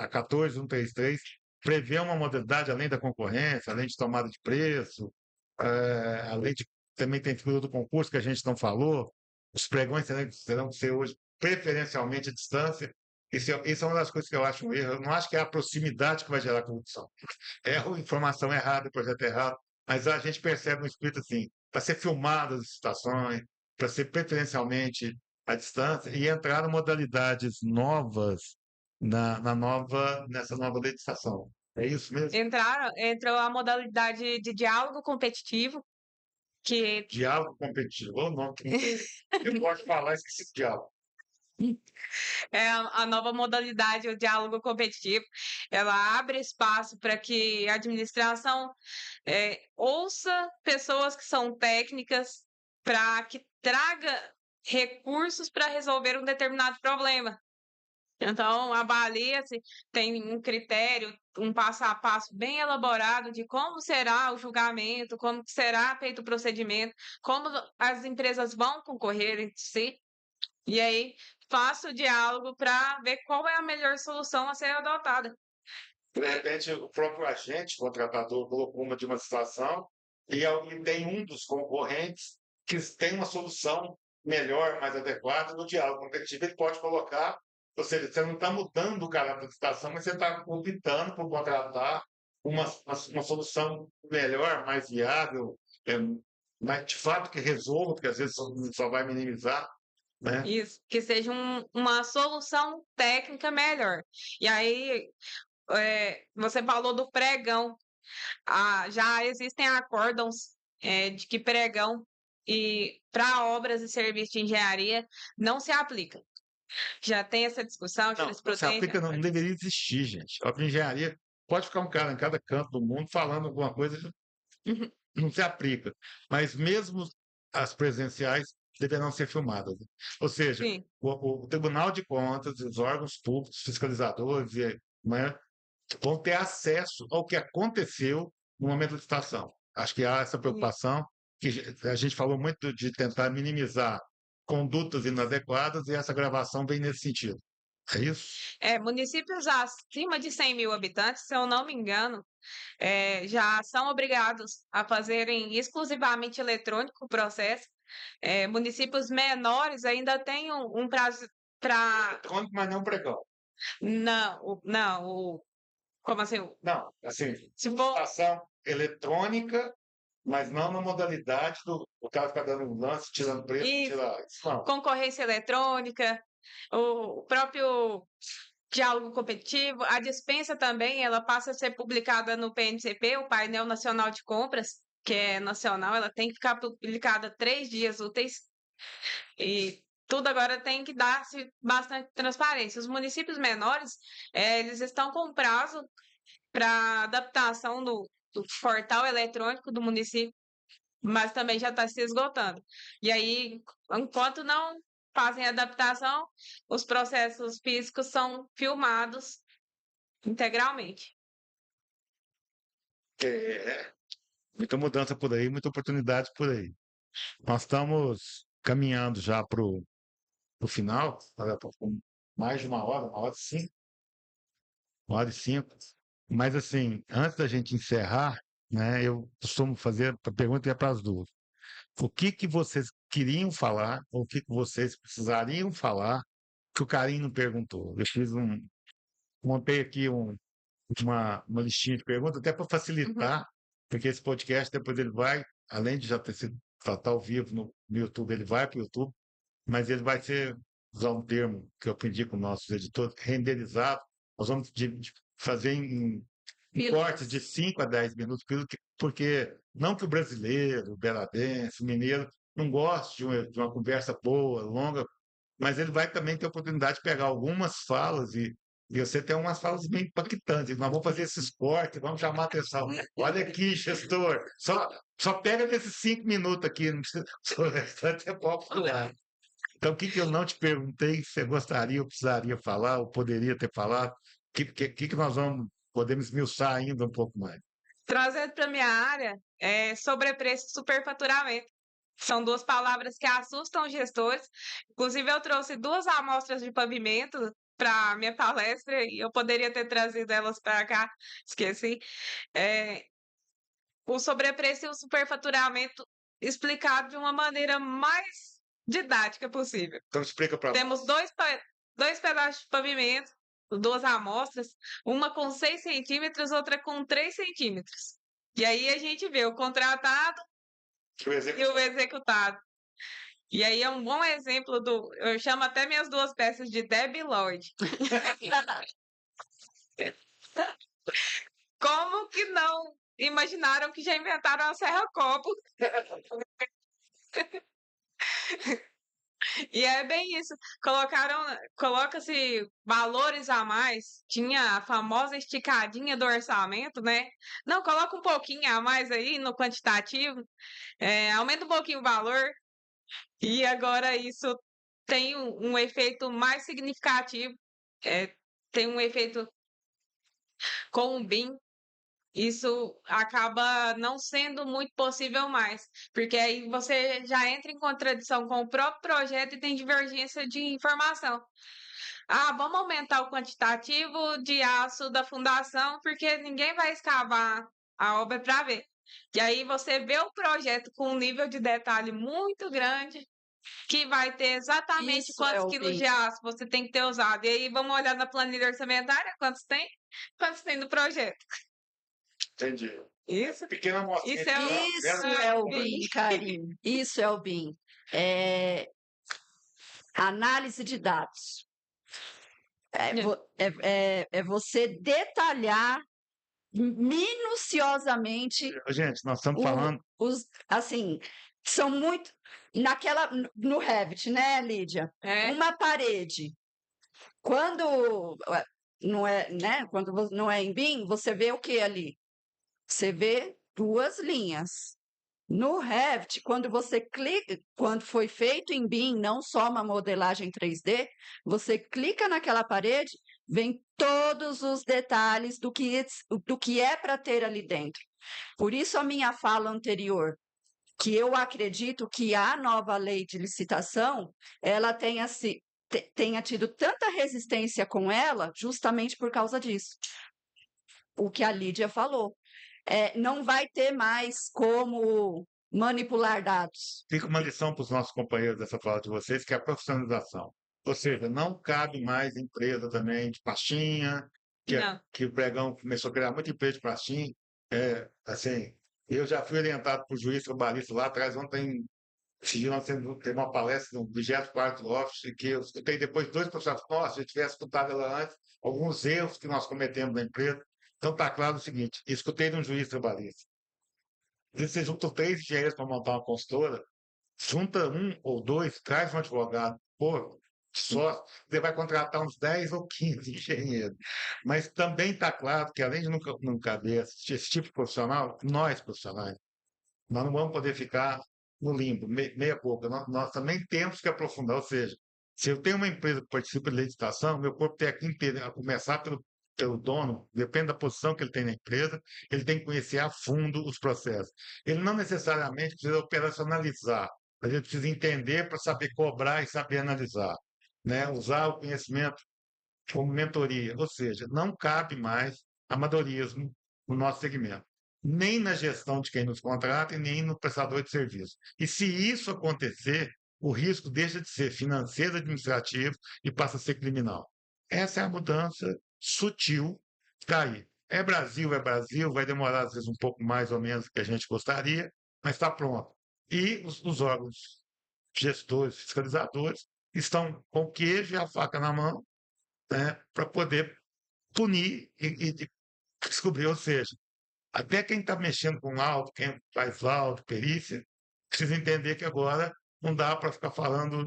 14133 prevê uma modalidade além da concorrência, além de tomada de preço, além de também tem figura do concurso que a gente não falou, os pregões terão que ser hoje preferencialmente à distância. Isso é uma das coisas que eu acho um erro. Eu não acho que é a proximidade que vai gerar corrupção. É a informação errada, projeto errado, mas a gente percebe um espírito assim, para ser filmadas as situações, para ser preferencialmente à distância e entraram modalidades novas nessa nova legislação. É isso mesmo? Entrou a modalidade de diálogo competitivo, que Diálogo competitivo. Ô, nome que eu posso falar, esqueci de diálogo. é a nova modalidade, o diálogo competitivo. Ela abre espaço para que a administração ouça pessoas que são técnicas para que traga recursos para resolver um determinado problema. Então, avalia-se, tem um critério, um passo a passo bem elaborado de como será o julgamento, como será feito o procedimento, como as empresas vão concorrer em si. E aí, faça o diálogo para ver qual é a melhor solução a ser adotada. De repente, o próprio agente contratador colocou uma de uma situação e tem um dos concorrentes que tem uma solução melhor, mais adequada no diálogo competitivo, ele pode colocar, ou seja, você não está mudando o caráter da situação, mas você está optando por contratar uma solução melhor, mais viável, mas de fato que resolva, porque às vezes só vai minimizar, né? Isso, que seja uma solução técnica melhor. E aí, você falou do pregão. Já existem acórdãos de que pregão e para obras e serviços de engenharia não se aplica. Já tem essa discussão, Não, se aplica, não deveria existir, gente. A engenharia pode ficar um cara em cada canto do mundo falando alguma coisa, Uhum. não se aplica. Mas mesmo as presenciais deverão ser filmadas. Ou seja, Sim. o Tribunal de Contas, os órgãos públicos, fiscalizadores, né, vão ter acesso ao que aconteceu no momento da licitação. Acho que há essa preocupação, que a gente falou muito de tentar minimizar condutas inadequadas e essa gravação vem nesse sentido. É isso? Municípios acima de 100 mil habitantes, se eu não me engano, já são obrigados a fazerem exclusivamente eletrônico o processo. Municípios menores ainda têm um prazo para. Eletrônico, mas não pregão. Não, como assim? Não, assim, Se for licitação eletrônica, mas não na modalidade o cara ficar dando um lance, tirando preço, Isso. tirar isso. Não. concorrência eletrônica, o próprio diálogo competitivo, a dispensa também, ela passa a ser publicada no PNCP, o Painel Nacional de Compras, que é nacional, ela tem que ficar publicada 3 dias úteis e tudo agora tem que dar-se bastante transparência. Os municípios menores, eles estão com prazo para adaptação do portal eletrônico do município, mas também já está se esgotando. E aí, enquanto não fazem adaptação, os processos físicos são filmados integralmente. É, muita mudança por aí, muita oportunidade por aí. Nós estamos caminhando já para o final, com mais de 1 hora, 1 hora e 5. Mas, assim, antes da gente encerrar, né, eu costumo fazer a pergunta para as duas. O que que vocês queriam falar, ou o que que vocês precisariam falar, que o Carinho não perguntou? Eu montei aqui uma listinha de perguntas, até para facilitar, porque esse podcast depois ele vai, além de já ter sido tá ao vivo no YouTube, ele vai para o YouTube, mas ele vai ser, usar um termo que eu aprendi com nossos editores, renderizado. Nós vamos fazer em cortes de 5 a 10 minutos, porque não que o brasileiro, o beladense, o mineiro, não goste de uma conversa boa, longa, mas ele vai também ter a oportunidade de pegar algumas falas e você tem umas falas bem impactantes. Nós vamos fazer esses cortes, vamos chamar a atenção. Olha aqui, gestor, só pega nesses 5 minutos aqui, não precisa, o restante é popular. Então, o que que eu não te perguntei, que você gostaria ou precisaria falar, ou poderia ter falado? O que nós podemos esmiuçar ainda um pouco mais? Trazendo para minha área, sobrepreço e superfaturamento. São duas palavras que assustam os gestores. Inclusive, eu trouxe 2 amostras de pavimento para minha palestra e eu poderia ter trazido elas para cá, esqueci. O sobrepreço e o superfaturamento explicado de uma maneira mais didática possível. Então, explica para nós. Temos dois pedaços de pavimento, 2 amostras, uma com 6 centímetros, outra com 3 centímetros. E aí a gente vê o contratado e o executado. E aí é um bom exemplo eu chamo até minhas 2 peças de Debbie Lloyd. Como que não imaginaram que já inventaram a serra-copo? E é bem isso. Coloca-se valores a mais. Tinha a famosa esticadinha do orçamento, né? Não, coloca um pouquinho a mais aí no quantitativo. Aumenta um pouquinho o valor. E agora isso tem um efeito mais significativo. Tem um efeito com o BIM. Isso acaba não sendo muito possível mais, porque aí você já entra em contradição com o próprio projeto e tem divergência de informação. Ah, vamos aumentar o quantitativo de aço da fundação, porque ninguém vai escavar a obra para ver. E aí você vê o projeto com um nível de detalhe muito grande, que vai ter exatamente Isso é quantos o quilos BIM. de aço você tem que ter usado. E aí vamos olhar na planilha orçamentária quantos tem do projeto. Entendi. Isso, Pequena amostrinha. isso é Isso é o BIM, Carinho. Isso é o BIM. Análise de dados. É você detalhar minuciosamente Gente, nós estamos falando. assim, são muito. No Revit, né, Lídia? Uma parede. Quando não é, né? Quando não é em BIM, você vê o que ali? Você vê 2 linhas. No Revit, quando você clica, quando foi feito em BIM, não só uma modelagem 3D, você clica naquela parede, vem todos os detalhes do que é para ter ali dentro. Por isso a minha fala anterior, que eu acredito que a nova lei de licitação, ela tenha tido tanta resistência com ela, justamente por causa disso. O que a Lídia falou. Não vai ter mais como manipular dados. Fica uma lição para os nossos companheiros dessa fala de vocês, que é a profissionalização. Ou seja, não cabe mais empresa também de pastinha, que o pregão começou a criar muita empresa de pastinha. Assim, eu já fui orientado por juiz trabalhista lá atrás, ontem, esse dia nós teve uma palestra no 24º Office, que eu escutei depois 2 professores, nossa, se eu tivesse escutado ela antes, alguns erros que nós cometemos na empresa. Então está claro o seguinte, escutei de um juiz trabalhista. Você junta 3 engenheiros para montar uma consultora, junta 1 ou 2, traz um advogado, pô, só você vai contratar uns 10 ou 15 engenheiros. Mas também está claro que, além de não caber esse tipo de profissional, nós profissionais, nós não vamos poder ficar no limbo, meia boca. Nós também temos que aprofundar, ou seja, se eu tenho uma empresa que participa de licitação, meu corpo técnico inteiro, a começar pelo pelo dono, depende da posição que ele tem na empresa, ele tem que conhecer a fundo os processos. Ele não necessariamente precisa operacionalizar, mas ele precisa entender para saber cobrar e saber analisar, né? Usar o conhecimento como mentoria, ou seja, não cabe mais amadorismo no nosso segmento, nem na gestão de quem nos contrata e nem no prestador de serviço. E se isso acontecer, o risco deixa de ser financeiro administrativo e passa a ser criminal. Essa é a mudança sutil que está aí. É Brasil, vai demorar às vezes um pouco mais ou menos do que a gente gostaria, mas está pronto. E os órgãos gestores, fiscalizadores, estão com o queijo e a faca na mão, né, para poder punir e descobrir, ou seja, até quem está mexendo com laudo, quem faz laudo, perícia, precisa entender que agora não dá para ficar falando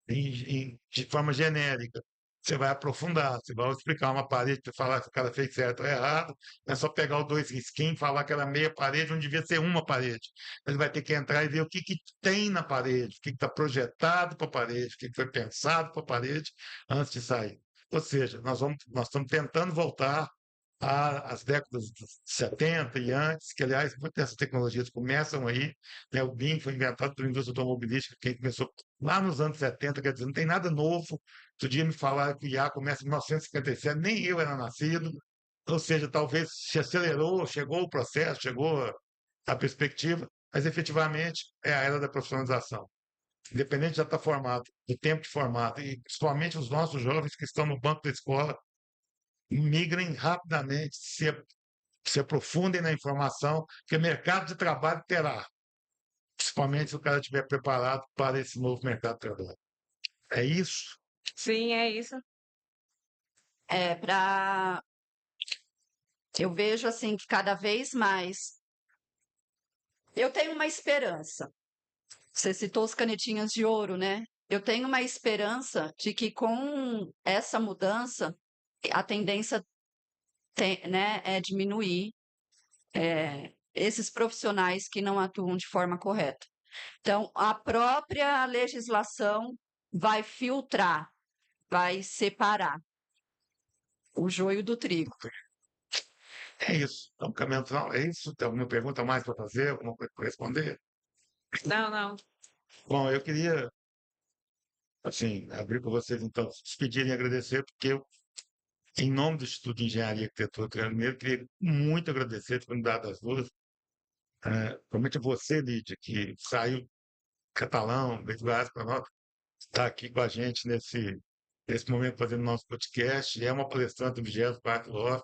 de forma genérica. Você vai aprofundar, você vai explicar uma parede para falar se o cara fez certo ou errado, não é só pegar os dois risquinhos e falar que era meia parede onde devia ser uma parede. Ele vai ter que entrar e ver o que tem na parede, o que está projetado para a parede, o que foi pensado para a parede antes de sair. Ou seja, nós estamos tentando voltar às décadas de 70 e antes, que, aliás, muitas dessas tecnologias começam aí, né? O BIM foi inventado pela indústria automobilística, quem começou lá nos anos 70, quer dizer, não tem nada novo. Outro dia me falaram que o IA começa em 1957, nem eu era nascido, ou seja, talvez se acelerou, chegou o processo, chegou a perspectiva, mas efetivamente é a era da profissionalização. Independente de já estar formado, do tempo de formado, e principalmente os nossos jovens que estão no banco da escola, migrem rapidamente, se aprofundem na informação, que o mercado de trabalho terá, principalmente se o cara estiver preparado para esse novo mercado de trabalho. É isso? Sim, é isso. Para eu vejo assim que cada vez mais eu tenho uma esperança. Você citou os canetinhas de ouro, né? Eu tenho uma esperança de que com essa mudança a tendência né, é diminuir esses profissionais que não atuam de forma correta. Então, a própria legislação vai filtrar, vai separar o joio do trigo. É isso. Então, caminhando final, é isso. Tem alguma pergunta mais para fazer? Alguma coisa para responder? Não, não. Bom, eu queria, assim, abrir para vocês, então, se despedirem e agradecer, porque eu, em nome do Instituto de Engenharia e Arquitetura Triângulo Mineiro, queria muito agradecer a disponibilidade das duas, principalmente você, Lídia, que saiu catalão, desde Goiás para nós, está aqui com a gente nesse momento fazendo nosso podcast. É uma palestrante do 24º LOF.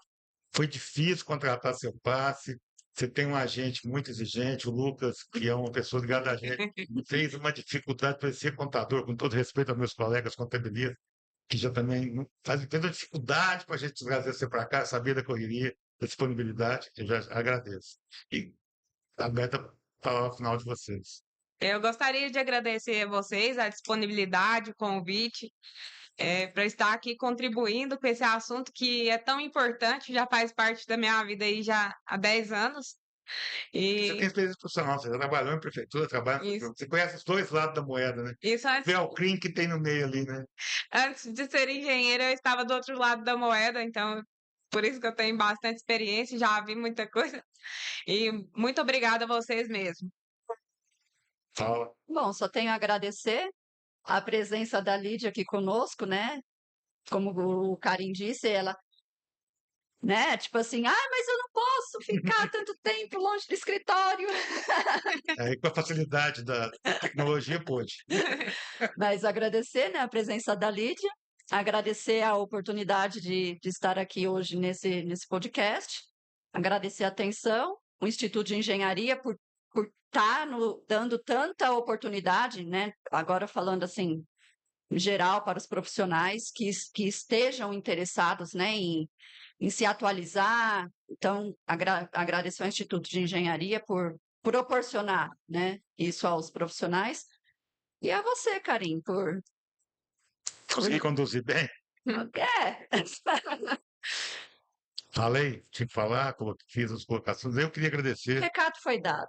Foi difícil contratar seu passe. Você tem um agente muito exigente, o Lucas, que é uma pessoa ligada a gente, fez uma dificuldade para ser contador, com todo respeito aos meus colegas contabilistas, que já também fez uma dificuldade para a gente trazer você para cá, saber da correria, da disponibilidade, eu já agradeço. E aberta a palavra final de vocês. Eu gostaria de agradecer a vocês a disponibilidade, o convite, para estar aqui contribuindo com esse assunto que é tão importante, já faz parte da minha vida aí já há 10 anos. Você tem E experiência profissional, você já trabalhou em prefeitura, isso, você conhece os dois lados da moeda, né? isso Vê o crime que tem no meio ali, né? antes de ser engenheira, eu estava do outro lado da moeda, então por isso que eu tenho bastante experiência, já vi muita coisa. E muito obrigada a vocês mesmo. Fala. Bom, só tenho a agradecer a presença da Lídia aqui conosco, né? Como o Karim disse, ela, né? Tipo assim, mas eu não posso ficar tanto tempo longe do escritório. Aí com a facilidade da tecnologia, pôde. Mas agradecer, né, a presença da Lídia, agradecer a oportunidade de estar aqui hoje nesse podcast, agradecer a atenção, o Instituto de Engenharia por estar dando tanta oportunidade, né? Agora falando assim, em geral, para os profissionais que estejam interessados, né, em se atualizar. Então, agradecer ao Instituto de Engenharia por proporcionar, né, isso aos profissionais. E a você, Karim, por Consegui conduzir bem? É. Falei, tinha que falar, fiz as colocações. Eu queria O agradecer, recado foi dado.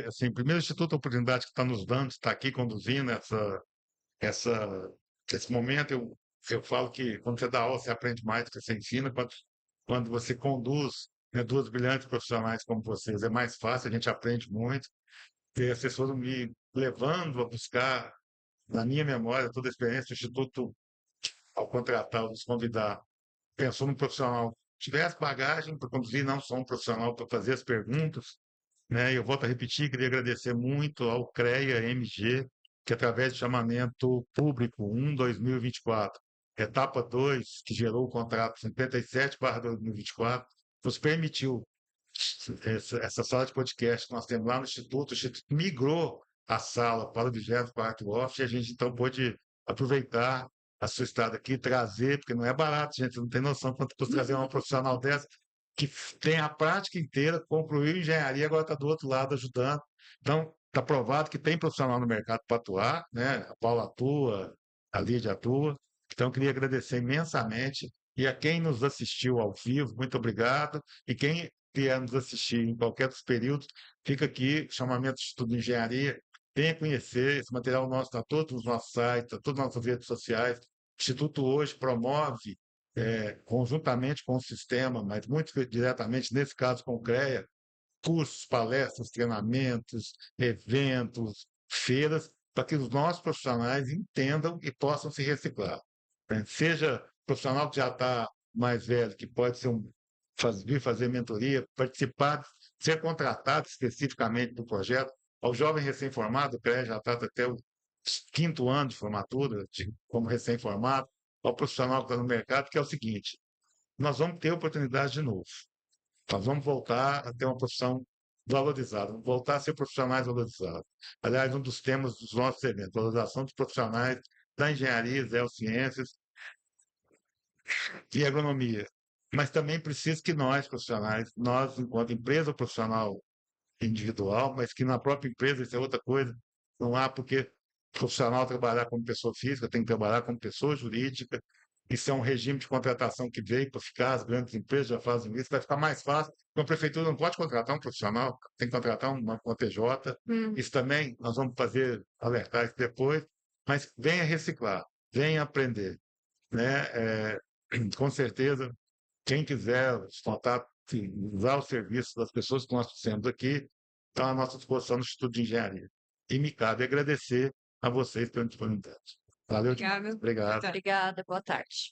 assim, primeiro, o Instituto a oportunidade que está nos dando, está aqui conduzindo esse momento. Eu Eu falo que quando você dá aula, você aprende mais do que você ensina. Quando você conduz, né, duas brilhantes profissionais como vocês, é mais fácil, a gente aprende muito. E vocês foram me levando a buscar, na minha memória, toda a experiência, o Instituto, ao contratar, nos convidar, pensou num profissional que tivesse bagagem para conduzir, não só um profissional para fazer as perguntas, né? Eu volto a repetir, queria agradecer muito ao CREA-MG, que através de chamamento público 1/2024, etapa 2, que gerou o contrato 57/2024, nos permitiu essa sala de podcast que nós temos lá no Instituto. O Instituto migrou a sala para o 24º Office, e a gente então pôde aproveitar a sua estada aqui, trazer, porque não é barato, gente, não tem noção quanto custa trazer uma profissional dessa, que tem a prática inteira, concluiu engenharia, agora está do outro lado ajudando. Então, está provado que tem profissional no mercado para atuar, né? A Paula atua, a Lídia atua. Então, queria agradecer imensamente. E a quem nos assistiu ao vivo, muito obrigado. E quem vier nos assistir em qualquer dos períodos, fica aqui, chamamento de estudo de engenharia. Venha conhecer, esse material nosso está todo nos nossos sites, está todas nas nossas redes sociais. O Instituto hoje promove conjuntamente com o sistema, mas muito diretamente, nesse caso com o CREA, cursos, palestras, treinamentos, eventos, feiras, para que os nossos profissionais entendam e possam se reciclar. Seja profissional que já está mais velho, que pode ser vir fazer mentoria, participar, ser contratado especificamente do projeto, ao jovem recém-formado, o CREA já trata até o 5º ano de formatura, como recém-formado, ao profissional que está no mercado, que é o seguinte: nós vamos ter oportunidade de novo. Nós vamos voltar a ter uma profissão valorizada, vamos voltar a ser profissionais valorizados. Aliás, um dos temas dos nossos eventos, valorização dos profissionais da engenharia, geociências e agronomia. Mas também precisa que nós, profissionais, nós, enquanto empresa profissional individual, mas que na própria empresa, isso é outra coisa, não há porque profissional trabalhar como pessoa física, tem que trabalhar como pessoa jurídica. Isso é um regime de contratação que veio para ficar, as grandes empresas já fazem isso, vai ficar mais fácil. Então, a prefeitura não pode contratar um profissional, tem que contratar uma TJ. Isso também nós vamos fazer, alertar isso depois, mas venha reciclar, venha aprender. Né? Com certeza, quem quiser contar, usar o serviço das pessoas que nós temos aqui, estão à nossa disposição no Instituto de Engenharia. E me cabe agradecer a vocês pela disponibilidade. Valeu demais. Obrigada. Obrigado. Obrigada, boa tarde.